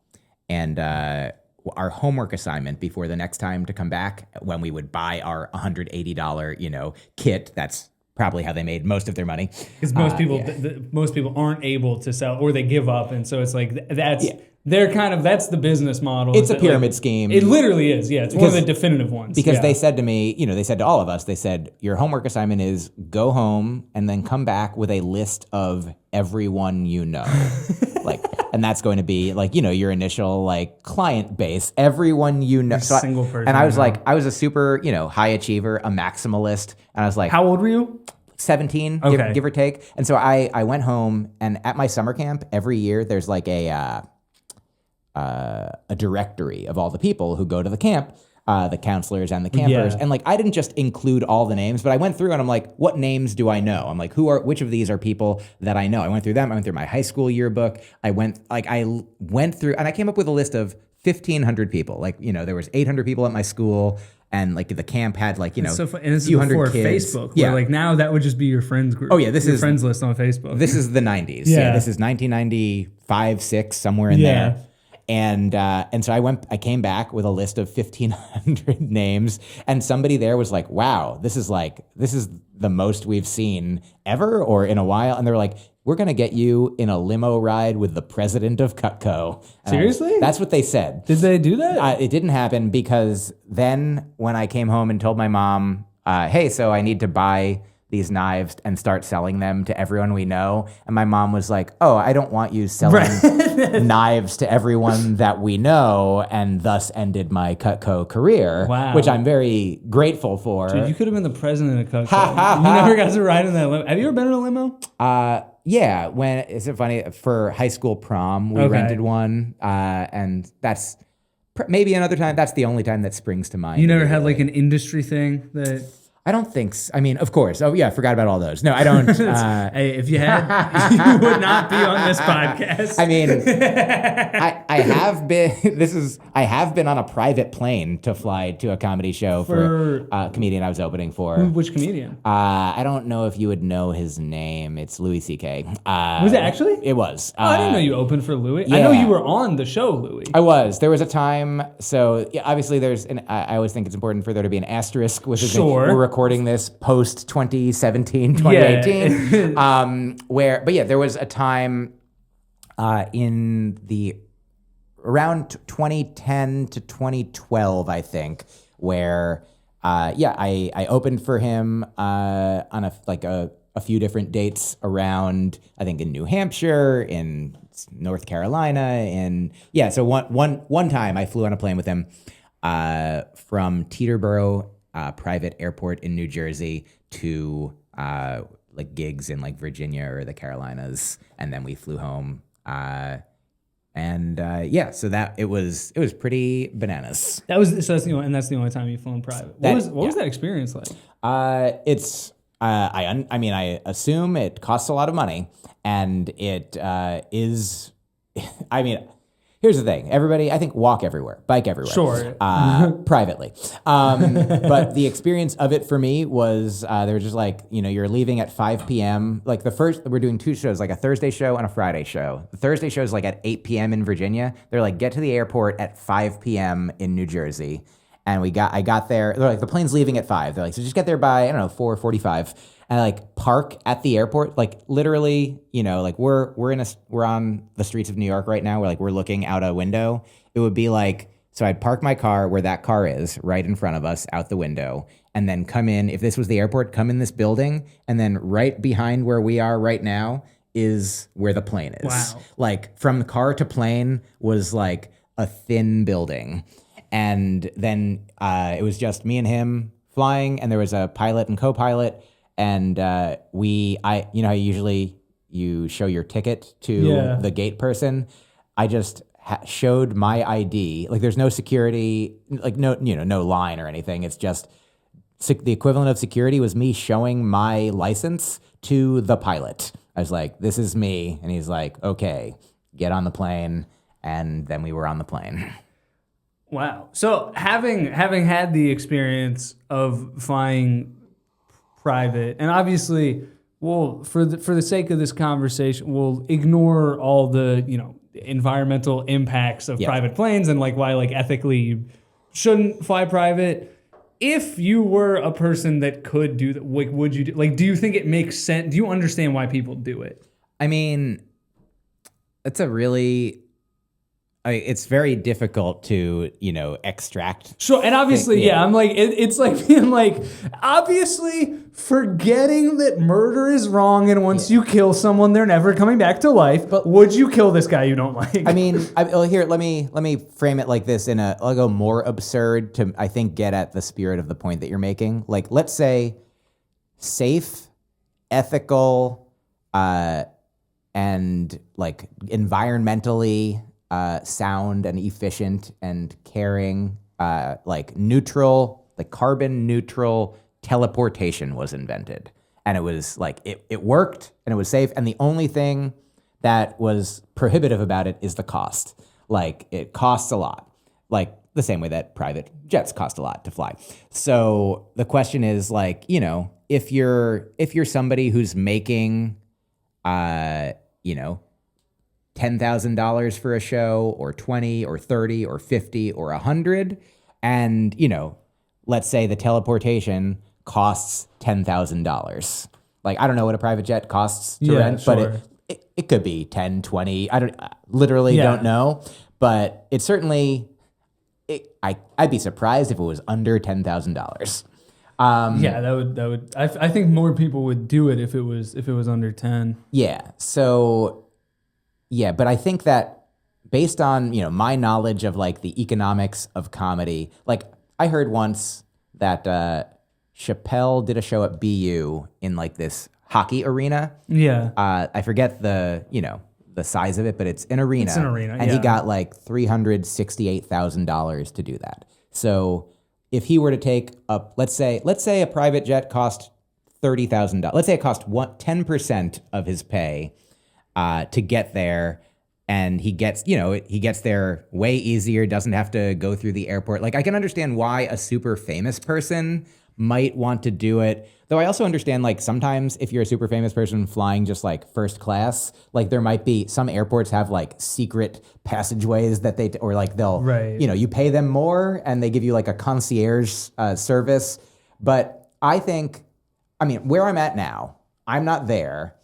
and. Our homework assignment before the next time to come back, when we would buy our $180, kit. That's probably how they made most of their money. Because most people aren't able to sell, or they give up, and so it's like that's that's the business model. It's a pyramid scheme. It literally is. Yeah, it's one of the definitive ones. Because they said to me, they said to all of us, they said your homework assignment is go home and then come back with a list of everyone you know, and that's going to be like, your initial like client base, everyone you know. Single person. And I was like, I was a super, high achiever, a maximalist. And I was like, how old were you? 17, give or take. And so I went home, and at my summer camp every year, there's like a directory of all the people who go to the camp. The counselors and the campers. And like, I didn't just include all the names, but I went through and I'm like, what names do I know? I'm like, which of these are people that I know? I went through them. I went through my high school yearbook. I went through and I came up with a list of 1,500 people. Like, there was 800 people at my school, and like the camp had like, so fun. And this few is before hundred kids. Facebook. Where like now that would just be your friends group. Oh yeah, this your is friends list on Facebook. This is the 90s. Yeah, this is 1995, 6, somewhere in there. And so I came back with a list of 1,500 names, and somebody there was like, wow, this is the most we've seen ever or in a while. And they were like, we're going to get you in a limo ride with the president of Cutco. Seriously? That's what they said. Did they do that? It didn't happen, because then when I came home and told my mom, hey, so I need to buy these knives and start selling them to everyone we know. And my mom was like, oh, I don't want you selling knives to everyone that we know, and thus ended my Cutco career, which I'm very grateful for. Dude, you could have been the president of Cutco. You never got to ride in that limo. Have you ever been in a limo? Yeah. Is it funny? For high school prom, we rented one, and that's maybe another time. That's the only time that springs to mind. You never had like an industry thing that... I don't think so. I mean, of course. Oh, yeah, I forgot about all those. No, I don't. Hey, if you had, you would not be on this podcast. I mean, I have been. I have been on a private plane to fly to a comedy show for a comedian I was opening for. Which comedian? I don't know if you would know his name. It's Louis C.K. Was it actually? It was. I didn't know you opened for Louie. Yeah. I know you were on the show, Louie. I was. There was a time. So yeah, obviously, I always think it's important for there to be an asterisk with his name. We're recording this post 2017, 2018. Yeah. There was a time in the around 2010 to 2012, I think, where I opened for him on a few different dates around, I think, in New Hampshire, in North Carolina, so one time I flew on a plane with him from Teterboro private airport in New Jersey to like gigs in like Virginia or the Carolinas, and then we flew home. So that it was pretty bananas. That's the only time you've flown private. What was that experience like? I assume it costs a lot of money, and it is. I mean, here's the thing: everybody, I think, walk everywhere, bike everywhere, sure, privately. But the experience of it for me was they were just like, you're leaving at 5 p.m. Like we're doing two shows, like a Thursday show and a Friday show. The Thursday show is like at 8 p.m. in Virginia. They're like, get to the airport at 5 p.m. in New Jersey. And I got there. They're like, the plane's leaving at 5. They're like, so just get there by 4:45, and I like park at the airport. Like literally, like we're on the streets of New York right now. We're looking out a window. It would be like, so I'd park my car where that car is, right in front of us, out the window, and then come in. If this was the airport, come in this building, and then right behind where we are right now is where the plane is. Wow. Like from the car to plane was like a thin building. And then it was just me and him flying, and there was a pilot and co-pilot, and how usually you show your ticket to the gate person. I just showed my ID. Like there's no security, like no line or anything. It's just the equivalent of security was me showing my license to the pilot. I was like, "This is me," and he's like, "Okay, get on the plane," and then we were on the plane. Wow. So having had the experience of flying private, and obviously, for the sake of this conversation, we'll ignore all the environmental impacts of private planes and like why like ethically you shouldn't fly private. If you were a person that could do that, like would you do you think it makes sense? Do you understand why people do it? I mean, it's it's very difficult to, extract. Sure, and obviously, I'm like, it's like being like, obviously, forgetting that murder is wrong, and once you kill someone, they're never coming back to life. But would you kill this guy you don't like? I mean, here, let me frame it like this I'll go more absurd to, I think, get at the spirit of the point that you're making. Like, let's say safe, ethical, and like environmentally sound and efficient and caring, like neutral, like carbon neutral teleportation was invented. And it was like, it worked and it was safe. And the only thing that was prohibitive about it is the cost. Like it costs a lot, like the same way that private jets cost a lot to fly. So the question is like, if you're somebody who's making, $10,000 for a show, or 20 or 30 or 50 or 100. And, let's say the teleportation costs $10,000. Like, I don't know what a private jet costs to rent, sure. But it could be 10, 20. I don't know. But it certainly, I'd be surprised if it was under $10,000. That would. I think more people would do it if it was under 10. Yeah. So. Yeah, but I think that based on, my knowledge of like the economics of comedy, like I heard once that Chappelle did a show at BU in like this hockey arena. Yeah. I forget the size of it, but it's an arena. It's an arena, and he got like $368,000 to do that. So if he were to take let's say a private jet cost $30,000. Let's say it cost 10% of his pay to get there. And he gets there way easier, doesn't have to go through the airport. Like, I can understand why a super famous person might want to do it. Though I also understand, like, sometimes if you're a super famous person flying just like first class, like there might be some airports have like secret passageways that they'll, right. You pay them more and they give you like a concierge service. But where I'm at now, I'm not there,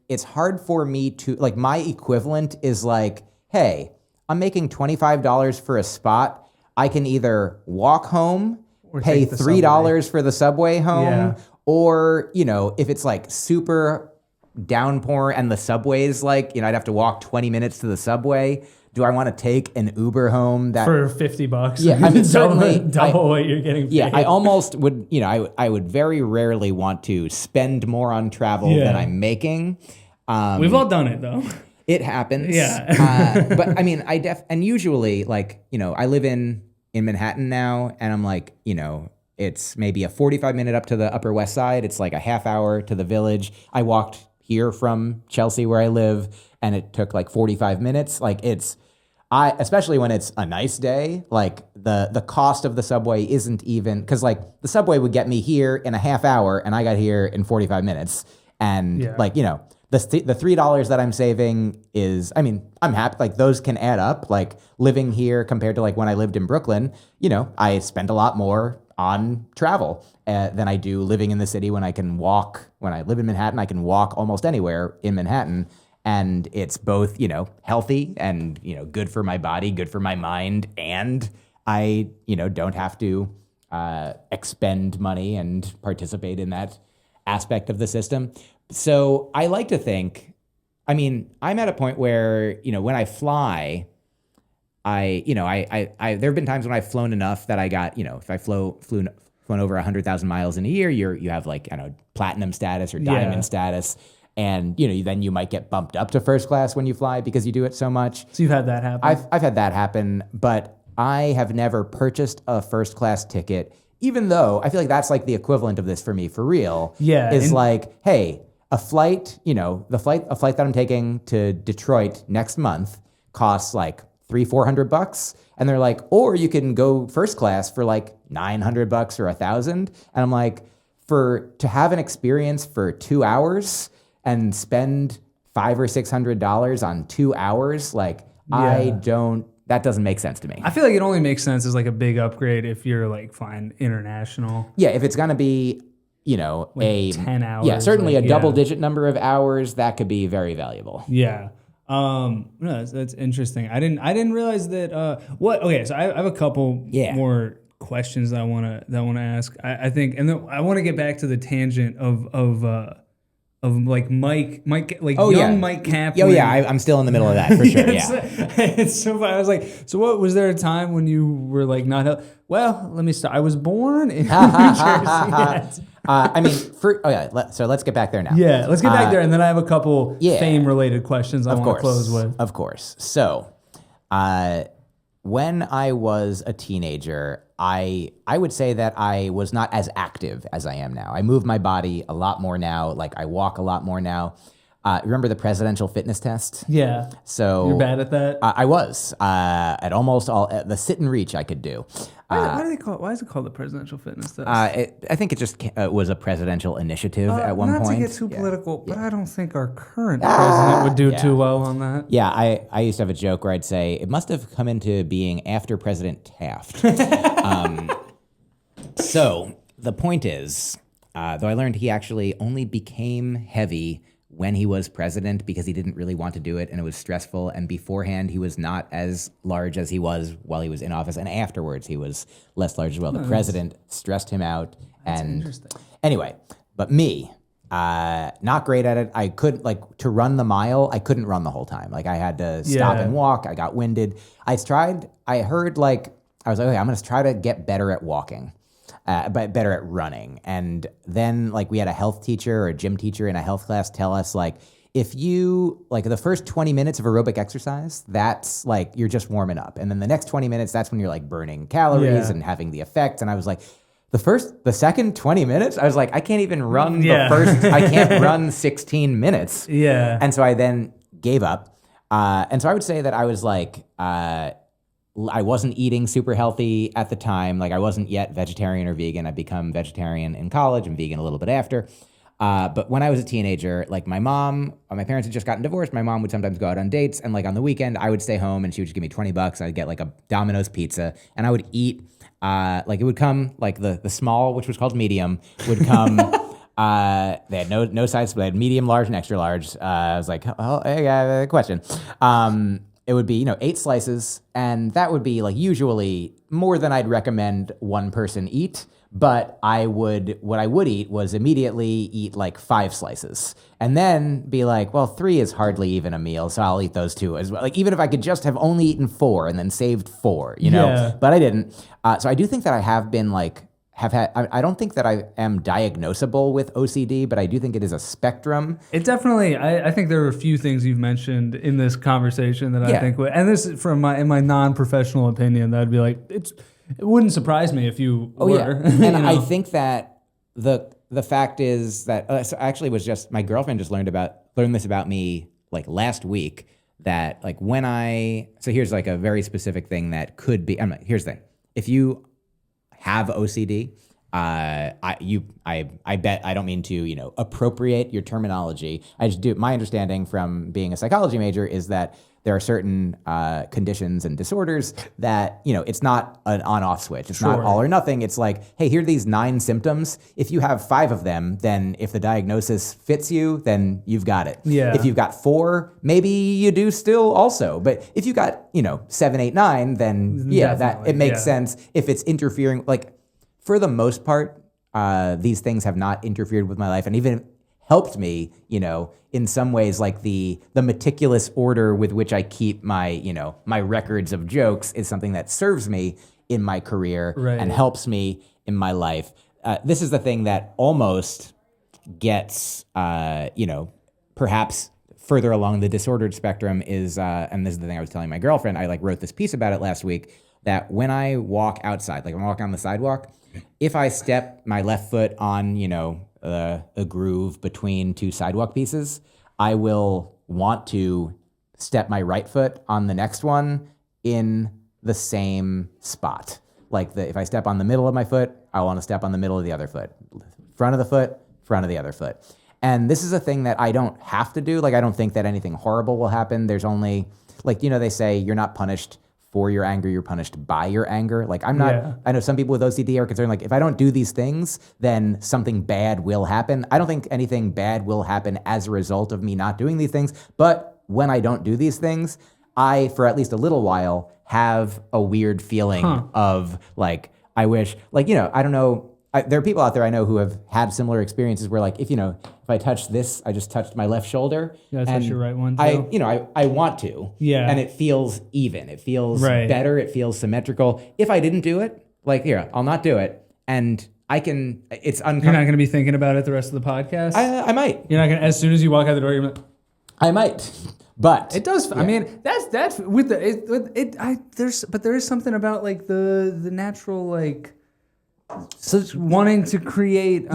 it's hard for me to, like, my equivalent is like, hey, I'm making $25 for a spot. I can either walk home, or pay $3 for the subway home, or, if it's like super downpour and the subway's like, I'd have to walk 20 minutes to the subway. Do I want to take an Uber home for $50? Yeah, I mean, certainly double what you're getting paid. Yeah, I almost would. I would very rarely want to spend more on travel than I'm making. We've all done it though. It happens. Yeah. But I mean, and usually, like, I live in Manhattan now, and I'm like, it's maybe a 45-minute up to the Upper West Side. It's like a half hour to the Village. I walked here from Chelsea where I live, and it took like 45 minutes. Like, especially when it's a nice day, like the cost of the subway isn't even, because like the subway would get me here in a half hour and I got here in 45 minutes. And the $3 that I'm saving is, I'm happy, like those can add up. Like living here compared to like when I lived in Brooklyn, I spend a lot more on travel than I do living in the city when I can walk. When I live in Manhattan, I can walk almost anywhere in Manhattan. And it's both, healthy and, good for my body, good for my mind. And I, don't have to expend money and participate in that aspect of the system. So I like to think, I'm at a point where, when I fly, there have been times when I've flown enough that I got, if I flown over 100,000 miles in a year, you have like, platinum status or diamond status. And, then you might get bumped up to first class when you fly because you do it so much. So you've had that happen? I've had that happen, but I have never purchased a first class ticket, even though I feel like that's like the equivalent of this for me, for real. Yeah. Is like, hey, a flight that I'm taking to Detroit next month costs like $300-400. And they're like, or you can go first class for like $900 or $1,000. And I'm like, to have an experience for 2 hours and spend $500 or $600 on 2 hours, like that doesn't make sense to me. I feel like it only makes sense as like a big upgrade if you're like flying international. Yeah, if it's gonna be, like 10 hours. Yeah, certainly a double-digit number of hours, that could be very valuable. Yeah. No, that's interesting. I didn't realize that. Okay, so I have a couple more questions that I want to ask. I think, and then I want to get back to the tangent of like Myq, like Myq Kaplan. Oh yeah, I'm still in the middle of that for sure. It's so funny. I was like, so what was there a time when you were like not? Well, let me start. I was born in New Jersey. So let's get back there now. Yeah, let's get back there, and then I have a couple fame-related questions I want to close with. Of course. So, when I was a teenager, I would say that I was not as active as I am now. I move my body a lot more now. Like I walk a lot more now. Remember the presidential fitness test? Yeah. So you're bad at that? I was at almost all the sit and reach I could do. Why is it called the presidential fitness test? I think it just was a presidential initiative at one point. Not to get too political, but I don't think our current president would do too well on that. Yeah, I used to have a joke where I'd say it must have come into being after President Taft. So the point is, though I learned he actually only became heavy when he was president because he didn't really want to do it and it was stressful. And beforehand, he was not as large as he was while he was in office. And afterwards, he was less large as well. The president stressed him out. That's interesting. Anyway, but me, not great at it. I could to run the mile. I couldn't run the whole time. Like I had to stop and walk. I got winded. I heard I was like, okay, I'm going to try to get better at walking. But better at running. And then we had a health teacher or a gym teacher in a health class tell us if you like the first 20 minutes of aerobic exercise, that's like you're just warming up. And then the next 20 minutes, that's when you're like burning calories and having the effects. And I was like, the second 20 minutes, I was like, I can't even run I can't run 16 minutes. Yeah. And so I then gave up. And so I would say that I was like, I wasn't eating super healthy at the time. Like I wasn't yet vegetarian or vegan. I'd become vegetarian in college and vegan a little bit after. But when I was a teenager, like my parents had just gotten divorced. My mom would sometimes go out on dates, and like on the weekend, I would stay home and she would just give me $20. I'd get like a Domino's pizza, and I would eat. Like it would come like the small, which was called medium, would come. They had no size, but they had medium, large, and extra large. I was like, oh, hey, I have a question. It would be 8 slices, and that would be like usually more than I'd recommend one person eat. But what I would eat was immediately eat like 5 slices and then be like, well, 3 is hardly even a meal, so I'll eat those 2 as well. Like even if I could just have only eaten 4 and then saved 4, but I didn't. So I do think that I have been like, I don't think that I am diagnosable with OCD, but I do think it is a spectrum. It definitely, I think there are a few things you've mentioned in this conversation that I think, and this is in my non-professional opinion, that'd be like, it wouldn't surprise me if you were. Yeah. And I think that the fact is that so actually it was just my girlfriend just learned this about me like last week, that like so here's like a very specific thing that could be. Here's the thing: if you have OCD, I bet I don't mean to appropriate your terminology. I just do. My understanding from being a psychology major is that there are certain conditions and disorders that, it's not an on-off switch. It's not all or nothing. It's like, hey, here are these 9 symptoms. If you have 5 of them, then if the diagnosis fits you, then you've got it. Yeah. If you've got 4, maybe you do still also. But if you got, 7, 8, 9, then it makes sense. If it's interfering, like for the most part, these things have not interfered with my life, and even helped me, in some ways, like the meticulous order with which I keep my, my records of jokes is something that serves me in my career and helps me in my life. This is the thing that almost gets, perhaps further along the disordered spectrum is, and this is the thing I was telling my girlfriend, I like wrote this piece about it last week, that when I walk outside, like when I walk on the sidewalk, if I step my left foot on, a groove between 2 sidewalk pieces, I will want to step my right foot on the next one in the same spot. Like if I step on the middle of my foot, I want to step on the middle of the other foot. Front of the foot, front of the other foot. And this is a thing that I don't have to do. Like I don't think that anything horrible will happen. There's only, like, they say you're not punished for your anger, you're punished by your anger. Like I'm not, I know some people with OCD are concerned, like if I don't do these things, then something bad will happen. I don't think anything bad will happen as a result of me not doing these things. But when I don't do these things, I, for at least a little while, have a weird feeling of like, I wish, like, I don't know. There are people out there I know who have had similar experiences where, like, if I touch this, I just touched my left shoulder. Yeah, touch your right one too. I want to. Yeah. And it feels even. It feels better. It feels symmetrical. If I didn't do it, like, here, I'll not do it. And I can, it's uncomfortable. You're not going to be thinking about it the rest of the podcast? I might. You're not going to, as soon as you walk out the door, you're going to. I might. But it does. Yeah. I mean, that's with there is something about like the natural, like, so wanting to create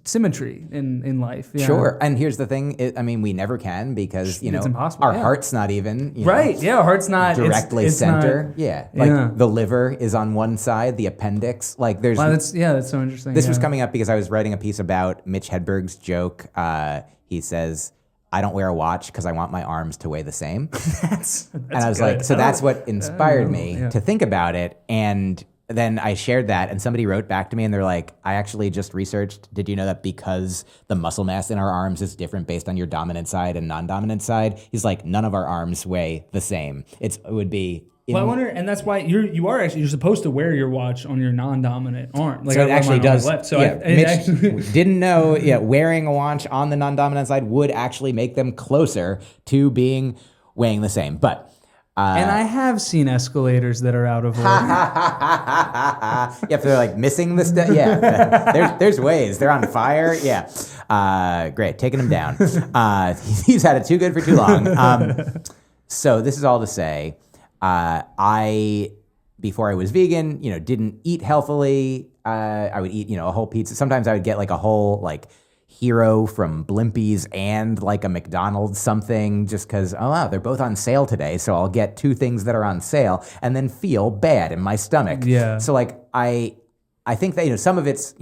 symmetry in life. Yeah. Sure. And here's the thing. We never can because, it's impossible. Our heart's not even. Right. Yeah. Our heart's not. Directly it's center. Like the liver is on one side, the appendix. Like there's. Wow, that's so interesting. This was coming up because I was writing a piece about Mitch Hedberg's joke. He says, I don't wear a watch because I want my arms to weigh the same. That's and I was good. Like, so that's what inspired me to think about it. And then I shared that and somebody wrote back to me and they're like, I actually just researched, did you know that because the muscle mass in our arms is different based on your dominant side and non-dominant side? He's like, none of our arms weigh the same. It would be... Well, I wonder, and that's why you're supposed to wear your watch on your non-dominant arm. Like so it actually does. Left. So Mitch didn't know. Yeah, wearing a watch on the non-dominant side would actually make them closer to weighing the same. But And I have seen escalators that are out of order. If they're like missing the step, yeah. There's ways. They're on fire. Yeah. Great. Taking them down. He's had it too good for too long. So this is all to say, before I was vegan, didn't eat healthily. I would eat, a whole pizza. Sometimes I would get like a whole like Hero from Blimpies and like a McDonald's something just because, oh wow, they're both on sale today. So I'll get two things that are on sale and then feel bad in my stomach. Yeah. So like I think that, some of it's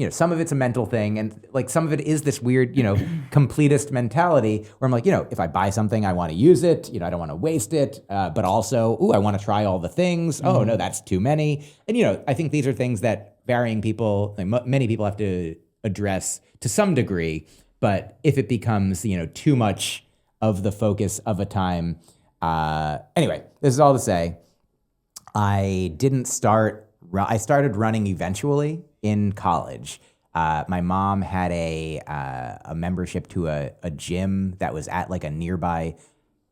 a mental thing, and like some of it is this weird, completist mentality where I'm like, if I buy something, I want to use it, I don't want to waste it. But also, I want to try all the things. Mm-hmm. Oh no, that's too many. And, I think these are things that varying people, like many people have to address to some degree, but if it becomes, too much of the focus of a time. Anyway, this is all to say, I started running eventually in college. My mom had a membership to a gym that was at like a nearby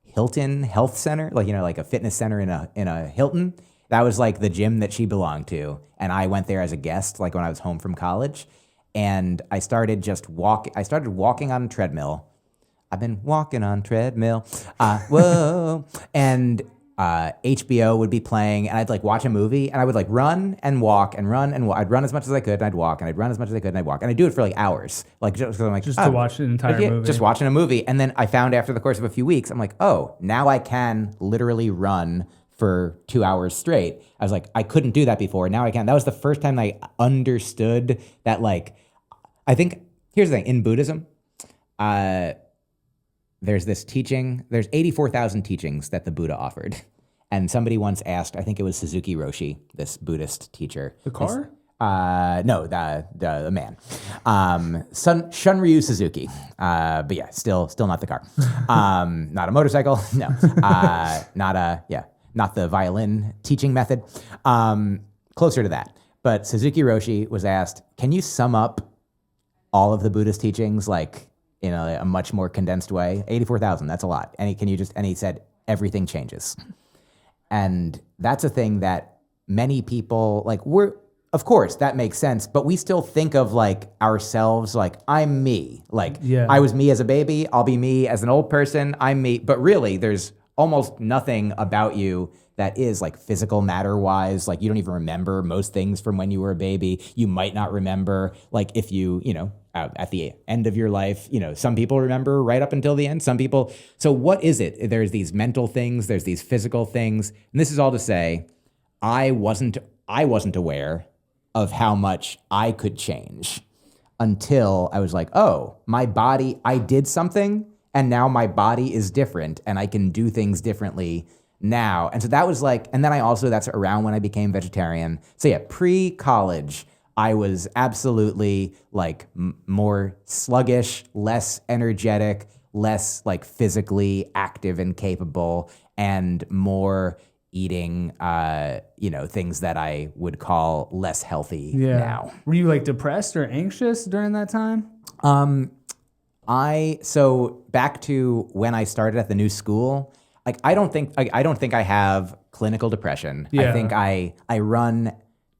Hilton Health Center, like a fitness center in a Hilton. That was like the gym that she belonged to, and I went there as a guest, like when I was home from college. And I started walking on a treadmill. I've been walking on treadmill. Whoa. And HBO would be playing, and I'd like watch a movie, and I would like run and walk and run and walk. I'd run as much as I could, and I'd walk, and I'd run as much as I could, and I'd walk. And I'd do it for like hours. Like just to watch an entire movie. Just watching a movie. And then I found after the course of a few weeks, I'm like, oh, now I can literally run for 2 hours straight. I was like, I couldn't do that before. Now I can. That was the first time I understood that, like, I think, here's the thing, in Buddhism, there's this teaching, there's 84,000 teachings that the Buddha offered. And somebody once asked, I think it was Suzuki Roshi, this Buddhist teacher. The car? No, the man. Shunryu Suzuki. But yeah, still not the car. Not a motorcycle. No. Not the violin teaching method. Closer to that. But Suzuki Roshi was asked, can you sum up all of the Buddhist teachings like in a much more condensed way? 84,000, that's a lot. And he said, everything changes. And that's a thing that many people, like, of course, that makes sense, but we still think of like ourselves like, I'm me. Like, I was me as a baby, I'll be me as an old person, I'm me. But really, there's almost nothing about you that is like physical matter wise. Like, you don't even remember most things from when you were a baby. You might not remember, like, if you at the end of your life, some people remember right up until the end, some people. So what is it? There's these mental things, there's these physical things. And this is all to say, I wasn't aware of how much I could change until I was like, oh, my body, I did something and now my body is different and I can do things differently now. And so that was like, and then that's around when I became vegetarian. So yeah, pre-college, I was absolutely like more sluggish, less energetic, less like physically active and capable, and more eating, things that I would call less healthy now. Were you like depressed or anxious during that time? So back to when I started at the new school, like I don't think I have clinical depression. Yeah. I think I run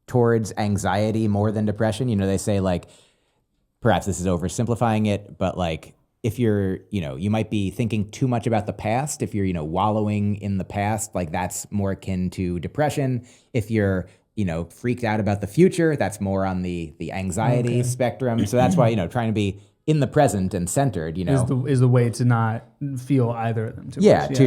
towards anxiety more than depression. They say like, perhaps this is oversimplifying it, but like if you're, you might be thinking too much about the past. If you're, wallowing in the past, like that's more akin to depression. If you're, freaked out about the future, that's more on the anxiety spectrum. So that's why, trying to be in the present and centered, is the way to not feel either of them too much.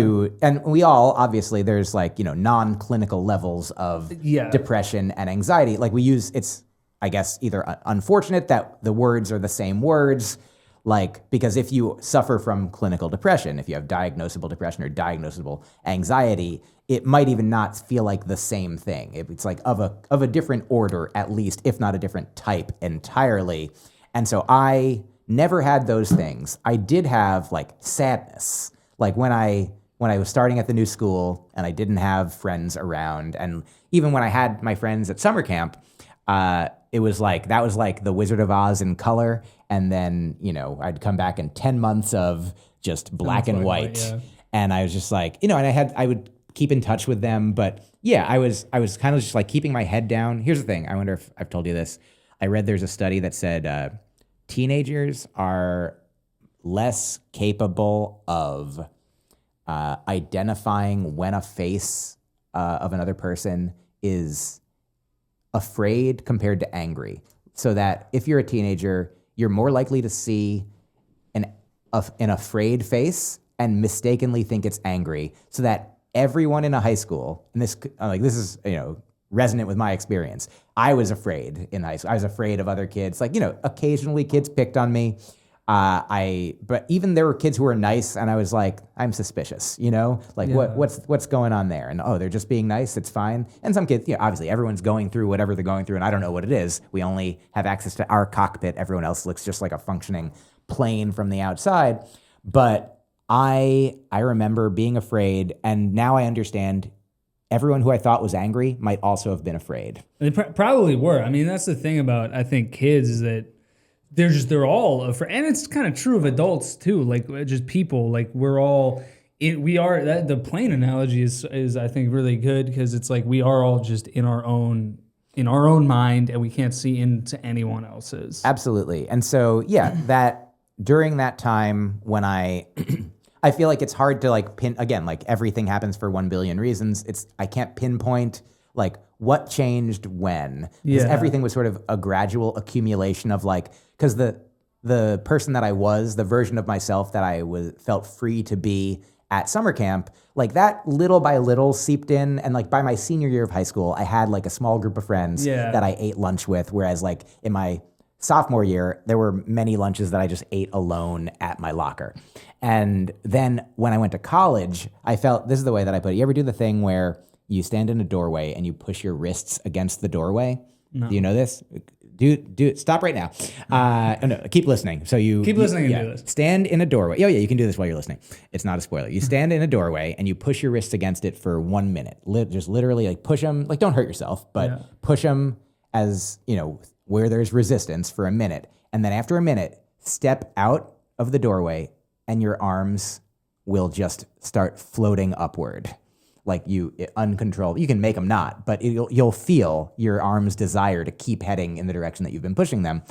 And we all, obviously, there's like, non-clinical levels of depression and anxiety. Like it's, I guess, either unfortunate that the words are the same words, like, because if you suffer from clinical depression, if you have diagnosable depression or diagnosable anxiety, it might even not feel like the same thing. It's like of a different order, at least, if not a different type entirely. And so I never had those things. I did have like sadness, like when I was starting at the new school and I didn't have friends around, and even when I had my friends at summer camp, it was like that was like the Wizard of Oz in color, and then I'd come back in 10 months of just black and white, and I was just like and I would keep in touch with them. But yeah, I was kind of just like keeping my head down. Here's the thing. I wonder if I've told you this. I read there's a study that said teenagers are less capable of identifying when a face of another person is afraid compared to angry. So that if you're a teenager, you're more likely to see an afraid face and mistakenly think it's angry. So that everyone in a high school, and this is resonant with my experience. I was afraid in high school. I was afraid of other kids. Occasionally kids picked on me. But even there were kids who were nice, and I was like, I'm suspicious, what's going on there? And they're just being nice. It's fine. And some kids, obviously everyone's going through whatever they're going through, and I don't know what it is. We only have access to our cockpit. Everyone else looks just like a functioning plane from the outside. But I remember being afraid, and now I understand everyone who I thought was angry might also have been afraid. They probably were. I mean, that's the thing about, I think, kids is that they're all afraid. And it's kind of true of adults too, like just people, like the plane analogy is I think really good, because it's like we are all just in our own mind, and we can't see into anyone else's. Absolutely. And so, that during that time when I feel like it's hard to pin, again, everything happens for 1 billion reasons. I can't pinpoint what changed when. Because everything was sort of a gradual accumulation of because the person that I was, the version of myself that I felt free to be at summer camp, that little by little seeped in. And by my senior year of high school, I had a small group of friends that I ate lunch with. Whereas in my sophomore year, there were many lunches that I just ate alone at my locker. And then when I went to college, I felt, this is the way that I put it. You ever do the thing where you stand in a doorway and you push your wrists against the doorway? No. Do you know this? Do it. Stop right now. No, keep listening. So you keep listening and do this. Stand in a doorway. Oh yeah, you can do this while you're listening. It's not a spoiler. You stand in a doorway and you push your wrists against it for 1 minute. Just literally push them. Don't hurt yourself, but push them as where there's resistance for a minute. And then after a minute, step out of the doorway and your arms will just start floating upward. Uncontrolled. You can make them not, but you'll feel your arms' desire to keep heading in the direction that you've been pushing them.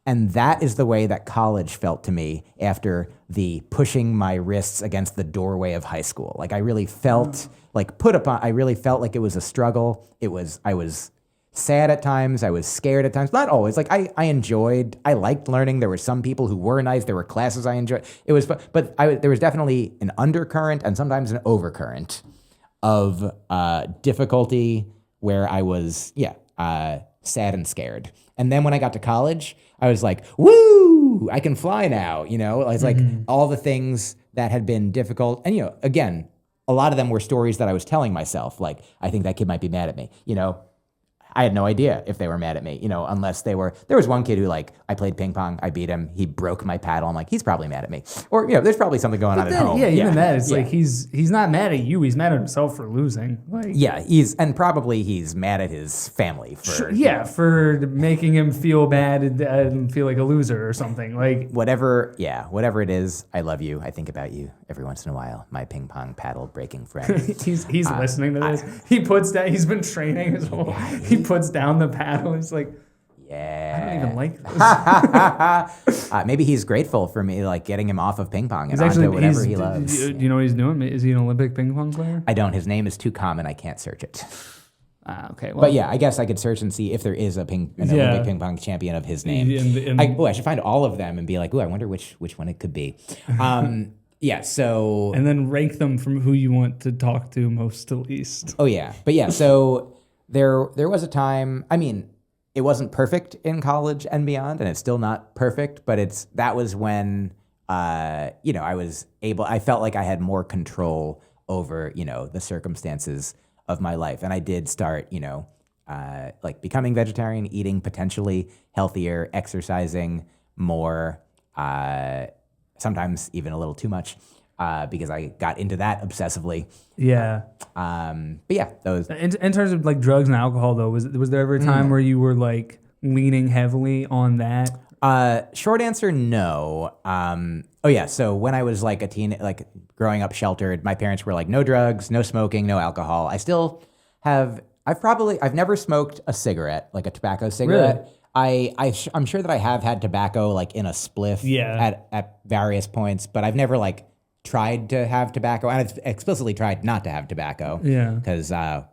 And that is the way that college felt to me after the pushing my wrists against the doorway of high school. I really felt I really felt like it was a struggle. I was sad at times. I was scared at times. Not always. I liked learning. There were some people who were nice. There were classes I enjoyed. It was, but there was definitely an undercurrent and sometimes an overcurrent of difficulty where I was, sad and scared. And then when I got to college, I was like, woo, I can fly now. It's all the things that had been difficult. And, again, a lot of them were stories that I was telling myself. I think that kid might be mad at me, I had no idea if they were mad at me, unless they were. There was one kid who, I played ping pong. I beat him. He broke my paddle. I'm like, he's probably mad at me. Or, there's probably something going on at home. Yeah, even that. It's he's not mad at you. He's mad at himself for losing. And probably he's mad at his family for. For making him feel bad and feel like a loser or something. Whatever it is, I love you. I think about you every once in a while. My ping pong paddle breaking friend. he's listening to this. He's been training his whole. He puts down the paddle. He's like, I don't even like this. Maybe he's grateful for me, getting him off of ping pong and onto whatever he loves. Do you know what he's doing? Is he an Olympic ping pong player? I don't. His name is too common. I can't search it. Okay. Well, but I guess I could search and see if there is an Olympic ping pong champion of his name. I should find all of them and be like, I wonder which one it could be. So... And then rank them from who you want to talk to most to least. Oh, yeah. But so... There was a time, it wasn't perfect in college and beyond, and it's still not perfect, but that was when, I felt like I had more control over, the circumstances of my life. And I did start, becoming vegetarian, eating potentially healthier, exercising more, sometimes even a little too much. Because I got into that obsessively. Yeah. Those. In terms of drugs and alcohol, though, was there ever a time where you were leaning heavily on that? Short answer, no. Oh yeah. So when I was like a teen, like growing up sheltered, my parents were like, no drugs, no smoking, no alcohol. I still have. I've never smoked a cigarette, like a tobacco cigarette. Really? I'm sure that I have had tobacco like in a spliff at various points, but I've never like tried to have tobacco, and I've explicitly tried not to have tobacco. Yeah. Because I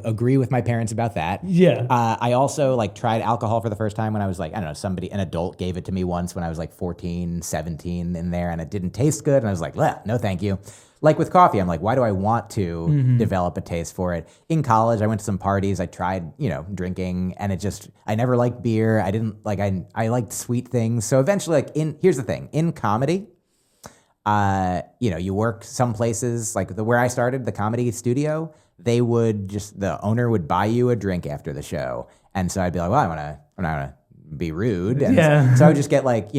agree with my parents about that. Yeah. I also like tried alcohol for the first time when I was like, I don't know, an adult gave it to me once when I was like 14, 17 in there, and it didn't taste good. And I was like, no, thank you. Like with coffee, I'm like, why do I want to develop a taste for it? In college, I went to some parties. I tried, drinking, and I never liked beer. I didn't like, I liked sweet things. So eventually, here's the thing, in comedy, you work some places like where I started, the comedy studio, the owner would buy you a drink after the show. And so I'd be like, well, I'm not gonna be rude. And so I would just get like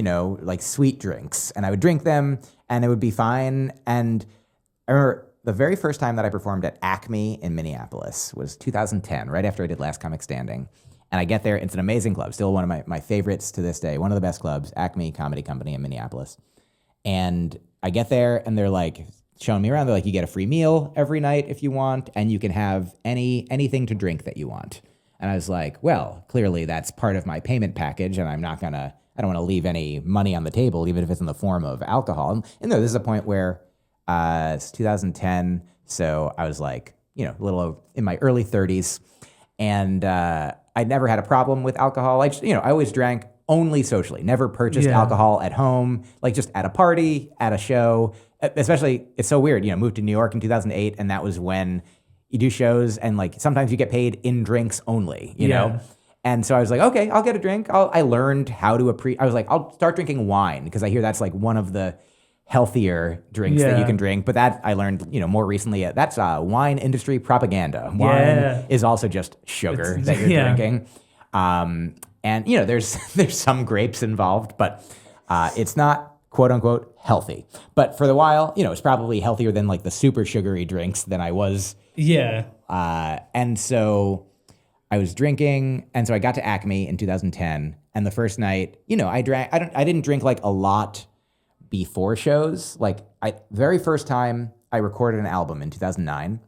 sweet drinks, and I would drink them and it would be fine. And I remember the very first time that I performed at Acme in Minneapolis was 2010, right after I did Last Comic Standing. And I get there, it's an amazing club, still one of my favorites to this day, one of the best clubs, Acme Comedy Company in Minneapolis. And I get there and they're like showing me around. They're like, you get a free meal every night if you want, and you can have anything to drink that you want. And I was like, well, clearly that's part of my payment package, and I don't want to leave any money on the table, even if it's in the form of alcohol. And this is a point where it's 2010, so I was like, a little in my early 30s, and I'd never had a problem with alcohol. I always drank only socially, never purchased alcohol at home, like just at a party, at a show. Especially, it's so weird, moved to New York in 2008, and that was when you do shows, and like sometimes you get paid in drinks only, you know? And so I was like, okay, I'll get a drink. I learned how to I was like, I'll start drinking wine, because I hear that's like one of the healthier drinks that you can drink. But that I learned, more recently, that's wine industry propaganda. Wine is also just sugar that you're drinking. And there's some grapes involved, but it's not quote unquote healthy. But for the while, it's probably healthier than like the super sugary drinks than I was. Yeah. And so I was drinking, and so I got to Acme in 2010, and the first night, I didn't drink like a lot before shows. Like very first time I recorded an album in 2009,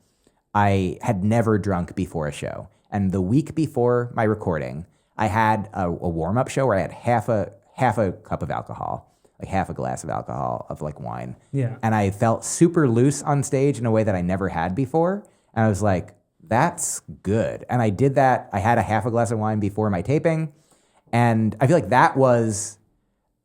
I had never drunk before a show. And the week before my recording, I had a warm-up show where I had half a cup of alcohol, like half a glass of alcohol of like wine. Yeah. And I felt super loose on stage in a way that I never had before. And I was like, that's good. And I did that. I had a half a glass of wine before my taping. And I feel like that was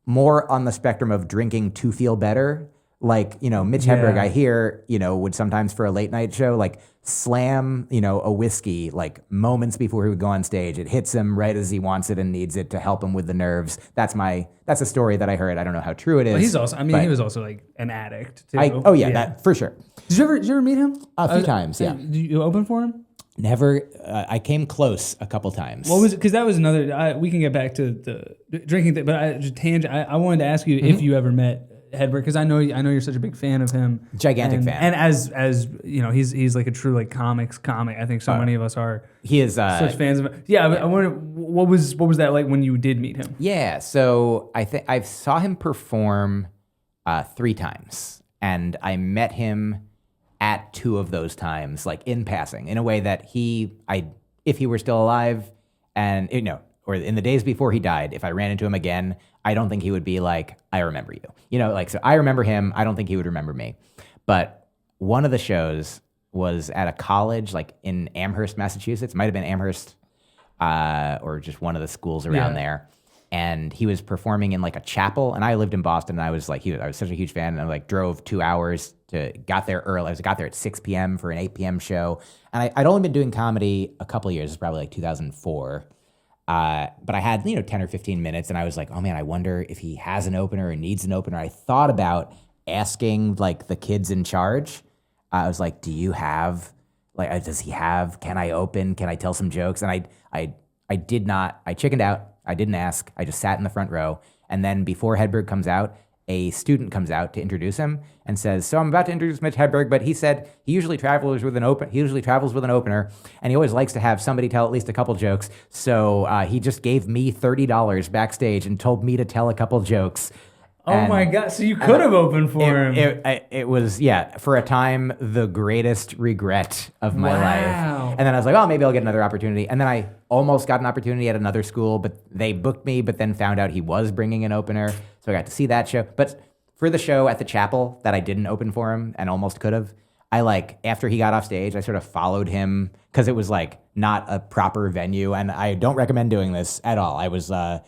more on the spectrum of drinking to feel better. Like, Mitch Hedberg, I hear, would sometimes for a late night show, like slam, a whiskey, like moments before he would go on stage. It hits him right as he wants it and needs it to help him with the nerves. That's a story that I heard. I don't know how true it is. Well, he was also like an addict too. That for sure. Did you ever meet him? A few times, yeah. Did you open for him? Never. I came close a couple times. What was it? Because that was another. We can get back to the drinking thing, but I wanted to ask you if you ever met Hedberg, because I know you're such a big fan of him. Gigantic fan. And as he's like a true like comics comic. I think so many of us are. He is such fans of him. Yeah, I wonder what was that like when you did meet him? Yeah, so I saw him perform 3 times, and I met him at 2 of those times, like in passing, in a way that if he were still alive, and or in the days before he died, if I ran into him again, I don't think he would be like, I remember you. So I remember him. I don't think he would remember me. But one of the shows was at a college, like in Amherst, Massachusetts. Might have been Amherst, or just one of the schools around there. And he was performing in like a chapel. And I lived in Boston, and I was such a huge fan. And I like drove 2 hours got there early. I got there at 6 p.m. for an 8 p.m. show. And I'd only been doing comedy a couple of years. It's probably like 2004. But I had, 10 or 15 minutes, and I was like, oh man, I wonder if he has an opener or needs an opener. I thought about asking like the kids in charge. I was like, do you have, like, does he have, can I open? Can I tell some jokes? And I did not, I chickened out. I didn't ask. I just sat in the front row. And then before Hedberg comes out, a student comes out to introduce him and says, "So I'm about to introduce Mitch Hedberg, but he said he usually travels with an opener, and he always likes to have somebody tell at least a couple jokes. So he just gave me $30 backstage and told me to tell a couple jokes." Oh my God! So you could have opened for him. It was, for a time, the greatest regret of my life. And then I was like, oh, maybe I'll get another opportunity. And then I almost got an opportunity at another school, but they booked me, but then found out he was bringing an opener. So I got to see that show. But for the show at the chapel that I didn't open for him and almost could have, after he got off stage, I sort of followed him because it was not a proper venue. And I don't recommend doing this at all. I was a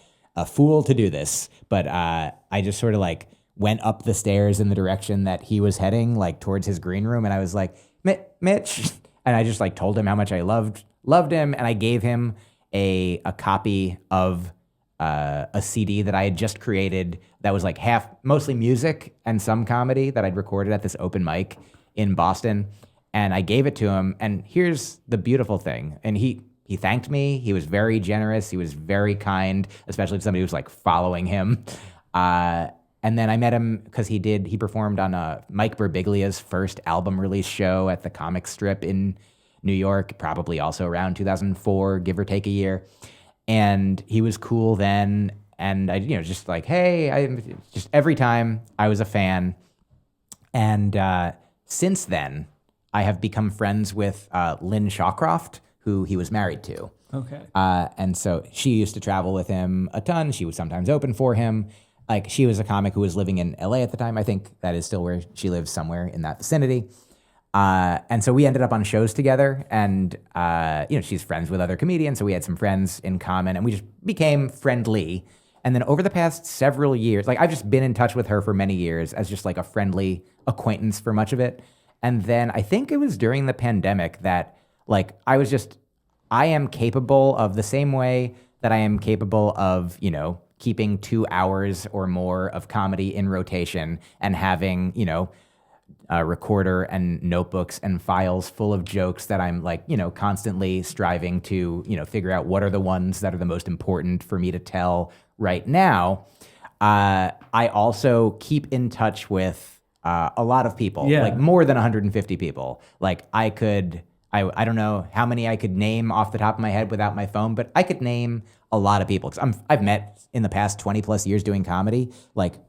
fool to do this, but I just sort of went up the stairs in the direction that he was heading, towards his green room, and I was like, Mitch, and I just told him how much I loved him, and I gave him a copy of a CD that I had just created that was half mostly music and some comedy that I'd recorded at this open mic in Boston, and I gave it to him. And here's the beautiful thing, and he thanked me. He was very generous. He was very kind, especially to somebody who's following him. And then I met him because he performed on Mike Birbiglia's first album release show at the Comic Strip in New York, probably also around 2004, give or take a year. And he was cool then. And I, just hey, just every time I was a fan. And since then, I have become friends with Lynn Shawcroft, who he was married to. Okay. And so she used to travel with him a ton. She would sometimes open for him. She was a comic who was living in LA at the time. I think that is still where she lives, somewhere in that vicinity. And so we ended up on shows together, and she's friends with other comedians, so we had some friends in common, and we just became friendly. And then over the past several years, I've just been in touch with her for many years as just a friendly acquaintance for much of it. And then I think it was during the pandemic that I am capable of, the same way that I am capable of, keeping 2 hours or more of comedy in rotation and having, a recorder and notebooks and files full of jokes that I'm constantly striving to, figure out what are the ones that are the most important for me to tell right now. I also keep in touch with a lot of people, more than 150 people. I don't know how many I could name off the top of my head without my phone, but I could name a lot of people. 'Cause I've met in the past 20 plus years doing comedy,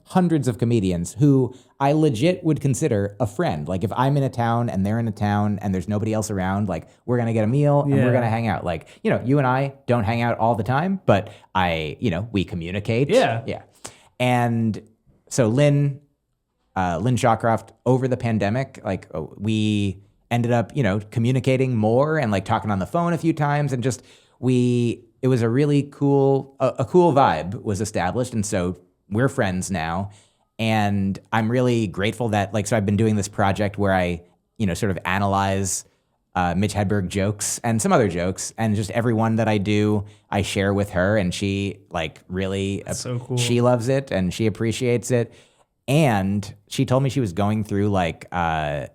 hundreds of comedians who I legit would consider a friend. If I'm in a town and they're in a town and there's nobody else around, we're going to get a meal and we're going to hang out. You and I don't hang out all the time, but we communicate. Yeah. Yeah. And so Lynn Shawcroft, over the pandemic, we ended up, communicating more and talking on the phone a few times, and just it was a really cool vibe was established. And so we're friends now. And I'm really grateful that so I've been doing this project where I, sort of analyze Mitch Hedberg jokes and some other jokes, and just every one that I do, I share with her, and she really, so cool. She loves it and she appreciates it. And she told me she was going through either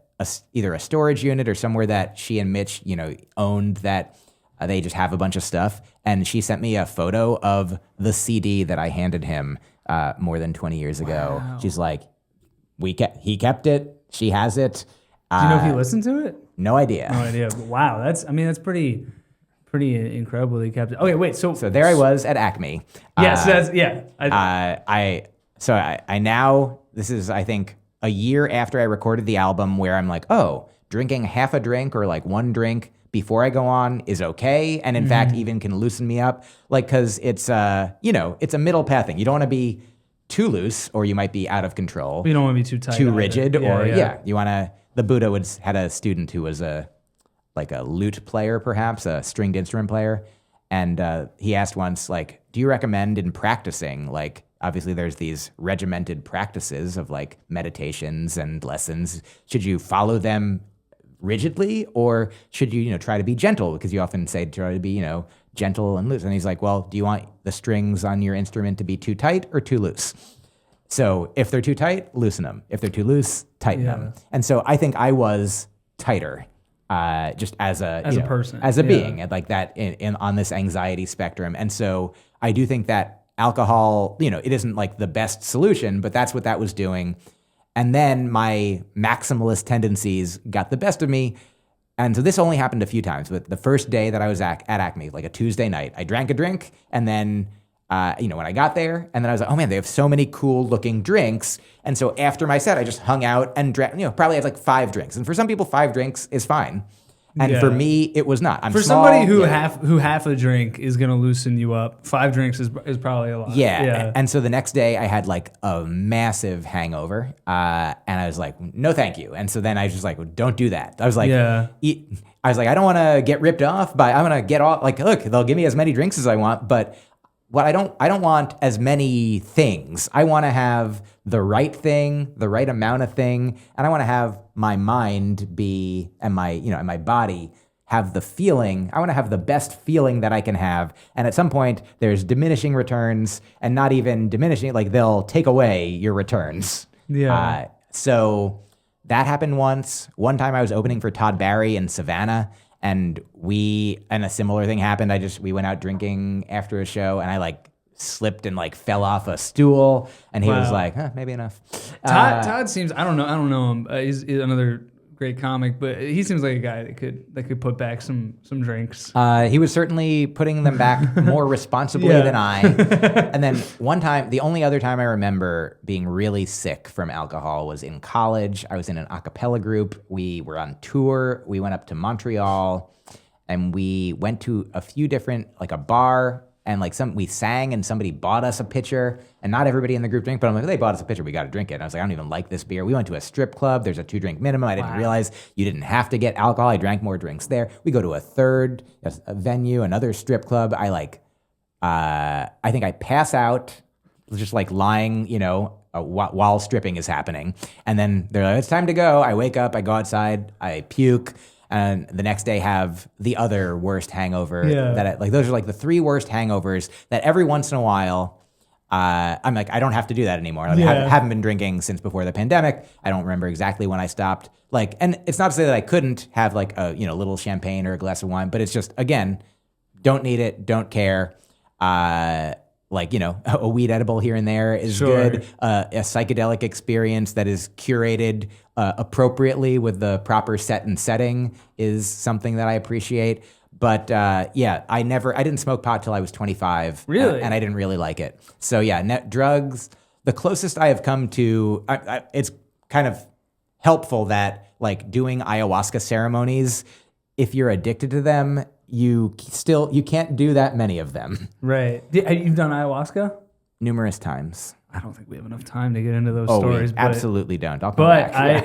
a storage unit or somewhere that she and Mitch, owned, that they just have a bunch of stuff. And she sent me a photo of the CD that I handed him more than 20 years ago. Wow. She's like, he kept it. She has it. Do you know if he listened to it? No idea. No idea. Wow. That's pretty incredible that he kept it. Okay, wait. So there I was at Acme. Yes, I now, this is, I think, a year after I recorded the album, where I'm drinking half a drink or one drink before I go on is okay, and in fact even can loosen me up, because it's it's a middle path thing. You don't want to be too loose, or you might be out of control. You don't want to be too tight, too rigid, you want to. The Buddha had a student who was a lute player, perhaps a stringed instrument player, and he asked once, do you recommend in practicing, obviously there's these regimented practices of meditations and lessons, should you follow them rigidly, or should you, try to be gentle? Because you often say try to be, gentle and loose. And he's like, well, do you want the strings on your instrument to be too tight or too loose? So if they're too tight, loosen them. If they're too loose, tighten them. And so I think I was tighter, just as a person, as a being, and that in on this anxiety spectrum. And so I do think that alcohol, it isn't like the best solution, but that's what that was doing. And then my maximalist tendencies got the best of me. And so this only happened a few times, but the first day that I was at Acme, like a Tuesday night, I drank a drink, and then, when I got there, and then I was like, oh man, they have so many cool looking drinks. And so after my set, I just hung out and drank, probably had like 5 drinks. And for some people, 5 drinks is fine. And for me, it was not. I'm for small, somebody who half a drink is gonna loosen you up. 5 drinks is probably a lot. Yeah. And so the next day I had like a massive hangover, and I was like, no, thank you. And so then I was just like, well, don't do that. I was like, I don't want to get ripped off, but I'm gonna get off. Like, look, they'll give me as many drinks as I want, but what I don't want as many things. I want to have the right thing, the right amount of thing, and I want to have my mind be and my body have the feeling. I want to have the best feeling that I can have. And at some point, there's diminishing returns, and not even diminishing. Like they'll take away your returns. Yeah. So that happened once. One time I was opening for Todd Barry in Savannah. And a similar thing happened. We went out drinking after a show, and I like slipped and like fell off a stool, and he was like, maybe enough. Todd seems, I don't know him. He's another great comic, but he seems like a guy that could put back some drinks. He was certainly putting them back more responsibly than I. And then one time, the only other time I remember being really sick from alcohol was in college. I was in an a cappella group. We were on tour. We went up to Montreal, and we went to a few different, like a bar, and like we sang, and somebody bought us a pitcher, and not everybody in the group drank, but I'm like, they bought us a pitcher, we got to drink it. And I was like, I don't even like this beer. We went to a strip club. There's a 2-drink minimum. I didn't realize you didn't have to get alcohol. I drank more drinks there. We go to a venue, another strip club. I think I pass out, just like lying, while stripping is happening. And then they're like, it's time to go. I wake up, I go outside, I puke. And the next day have the other worst hangover. Those are like the 3 worst hangovers that every once in a while, I'm like, I don't have to do that anymore. I haven't been drinking since before the pandemic. I don't remember exactly when I stopped. And it's not to say that I couldn't have like a little champagne or a glass of wine, but it's just, again, don't need it, don't care. A weed edible here and there is good. A psychedelic experience that is curated appropriately with the proper set and setting is something that I appreciate. But I didn't smoke pot till I was 25. Really? And I didn't really like it. So drugs, the closest I have come to, it's kind of helpful that like doing ayahuasca ceremonies, if you're addicted to them, you can't do that many of them. Right. You've done ayahuasca? Numerous times. I don't think we have enough time to get into those stories. We absolutely don't. I'll come back.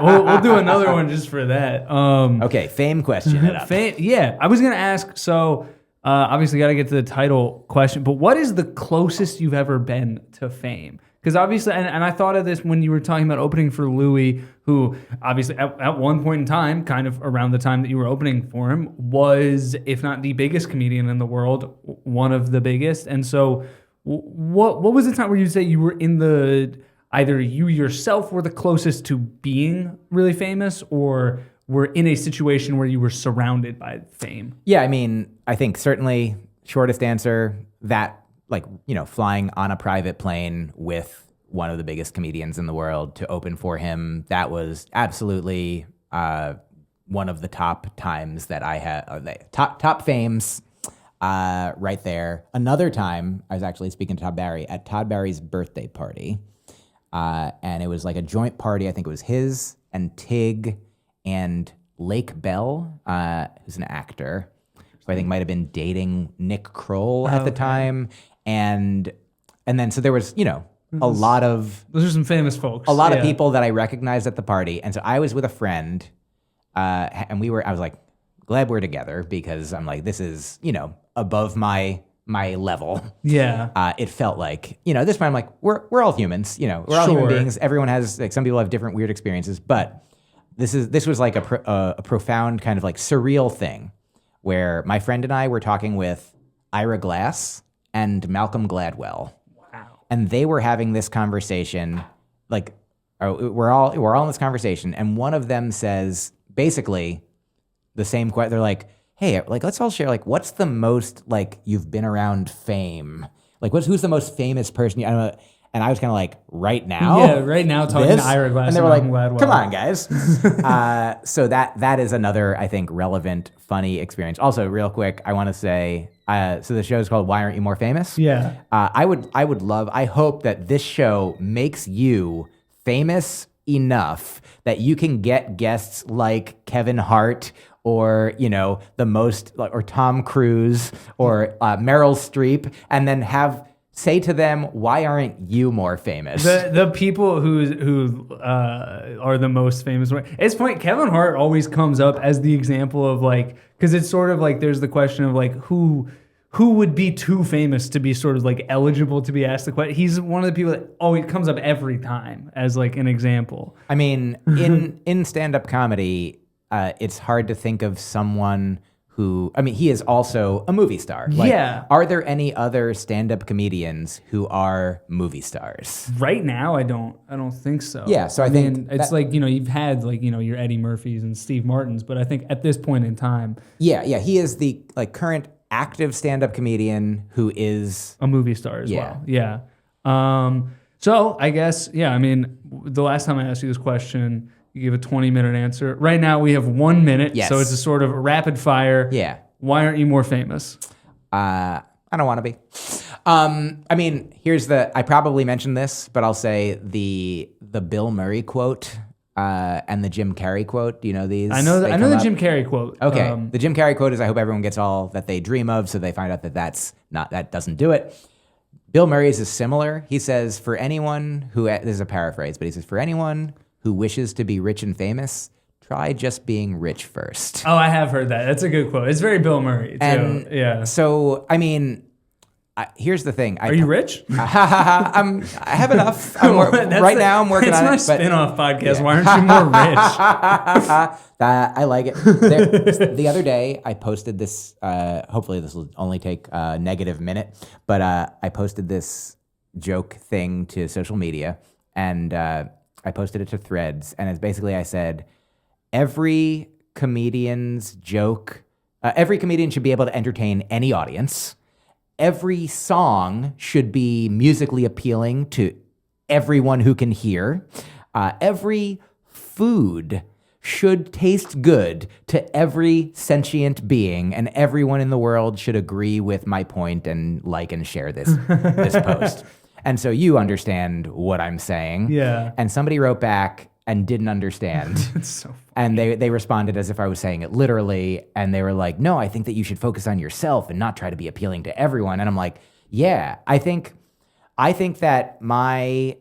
We'll do another one just for that. Okay, fame question. I was gonna ask. So obviously, got to get to the title question. But what is the closest you've ever been to fame? Because obviously, and I thought of this when you were talking about opening for Louie, who obviously at one point in time, kind of around the time that you were opening for him, was, if not the biggest comedian in the world, one of the biggest. And so what was the time where you say you were in either you yourself were the closest to being really famous, or were in a situation where you were surrounded by fame? Yeah, I mean, I think certainly shortest answer, that flying on a private plane with one of the biggest comedians in the world to open for him, that was absolutely one of the top times that I had, top fames right there. Another time, I was actually speaking to Todd Barry at Todd Barry's birthday party, and it was like a joint party. I think it was his and Tig and Lake Bell, who's an actor, who I think might have been dating Nick Kroll at the time. And then so there was, a lot of... Those are some famous folks. A lot of people that I recognized at the party. And so I was with a friend, and I was like, glad we're together, because I'm like, this is, above my level. Yeah. It felt like, at this point I'm like, we're all humans, we're all human beings. Everyone has, like, some people have different weird experiences, but this was like a profound kind of like surreal thing where my friend and I were talking with Ira Glass and Malcolm Gladwell. Wow. And they were having this conversation, like, we're all in this conversation, and one of them says basically the same question. They're like, hey, like, let's all share, like, what's the most, like, you've been around fame? like, who's the most famous person? I don't know. And I was kind of like, right now? Yeah, right now talking to Ira Glass and they were like, Malcolm Gladwell. come on, guys. So that is another, I think, relevant, funny experience. Also, real quick, I want to say, so the show is called Why Aren't You More Famous? Yeah. I hope that this show makes you famous enough that you can get guests like Kevin Hart or, or Tom Cruise or Meryl Streep, and then say to them, why aren't you more famous? The people who are the most famous. It's funny, Kevin Hart always comes up as the example of like, because it's sort of like there's the question of like who would be too famous to be sort of like eligible to be asked the question. He's one of the people that always comes up every time as like an example. I mean, in stand-up comedy, it's hard to think of someone who, I mean, he is also a movie star. Like, yeah. Are there any other stand-up comedians who are movie stars? Right now, I don't think so. Yeah, so I think it's like, you've had like, your Eddie Murphys and Steve Martins, but I think at this point in time. Yeah, he is the like current active stand-up comedian who is a movie star as well. Yeah. So I guess, I mean, the last time I asked you this question, you gave a 20-minute answer. Right now we have 1 minute, yes. So it's a sort of rapid fire. Yeah. Why aren't you more famous? I don't want to be. I mean, I probably mentioned this, but I'll say the Bill Murray quote and the Jim Carrey quote. Do you know these? I know the Jim Carrey quote. Okay. The Jim Carrey quote is, I hope everyone gets all that they dream of, so they find out that doesn't do it. Bill Murray's is similar. He says, for anyone who, this is a paraphrase, but he says, for anyone who wishes to be rich and famous, try just being rich first. Oh, I have heard that. That's a good quote. It's very Bill Murray, too. And yeah. So, I mean, here's the thing. Are you rich? I have enough. Right now, I'm working on it. It's my spin-off podcast. Yeah. Why aren't you more rich? I like it. The other day, I posted this. Hopefully, this will only take a negative minute. But I posted this joke thing to social media, and I posted it to Threads. And it's basically, I said, every comedian's joke, every comedian should be able to entertain any audience. Every song should be musically appealing to everyone who can hear. Every food should taste good to every sentient being, and everyone in the world should agree with my point and like and share this post. And so you understand what I'm saying. Yeah. And somebody wrote back and didn't understand. It's so funny. And they responded as if I was saying it literally. And they were like, no, I think that you should focus on yourself and not try to be appealing to everyone. And I'm like, yeah, I think that my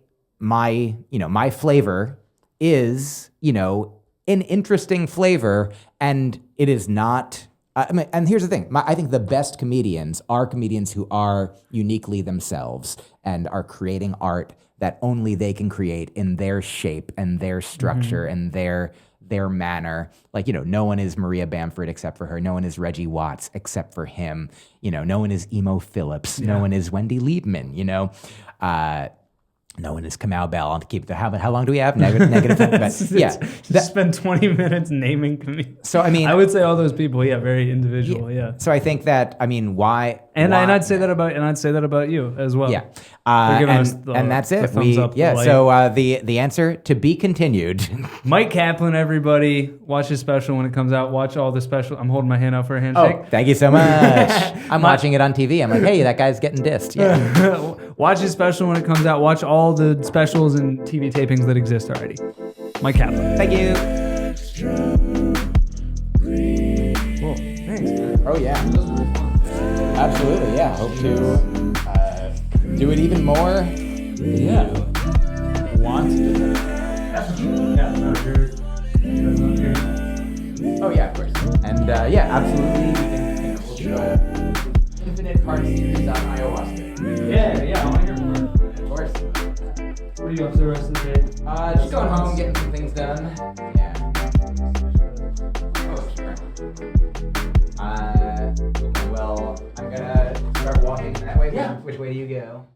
flavor is, an interesting flavor, and it is not. And here's the thing. I think the best comedians are comedians who are uniquely themselves and are creating art that only they can create in their shape and their structure and their manner. Like, no one is Maria Bamford except for her. No one is Reggie Watts except for him. No one is Emo Phillips. Yeah. No one is Wendy Liebman, no one is Kamau Bell. I'll keep how long do we have? Negative. Just spend 20 minutes naming comedians. So, I mean, I would say all those people, very individual, yeah. So I think that, why? And I'd say that about you as well. Yeah. And that's it. Thumbs up, so the answer, to be continued. Myq Kaplan, everybody, watch his special when it comes out. Watch all the special. I'm holding my hand out for a handshake. Oh, thank you so much. I'm watching it on TV. I'm like, hey, that guy's getting dissed. Yeah. Watch his special when it comes out. Watch all the specials and TV tapings that exist already. Myq Kaplan. Thank you. Cool. Thanks. Oh, yeah. Absolutely, yeah. Hope to do it even more. Yeah. Want to? Oh, yeah, of course. And, absolutely. We'll do infinite part series on ayahuasca. Yeah, I want to hear more. Of course. What are you up to the rest of the day? Just going home, getting some things done. Yeah. Oh, sure. Well, I'm gonna start walking that way. Yeah. Which way do you go?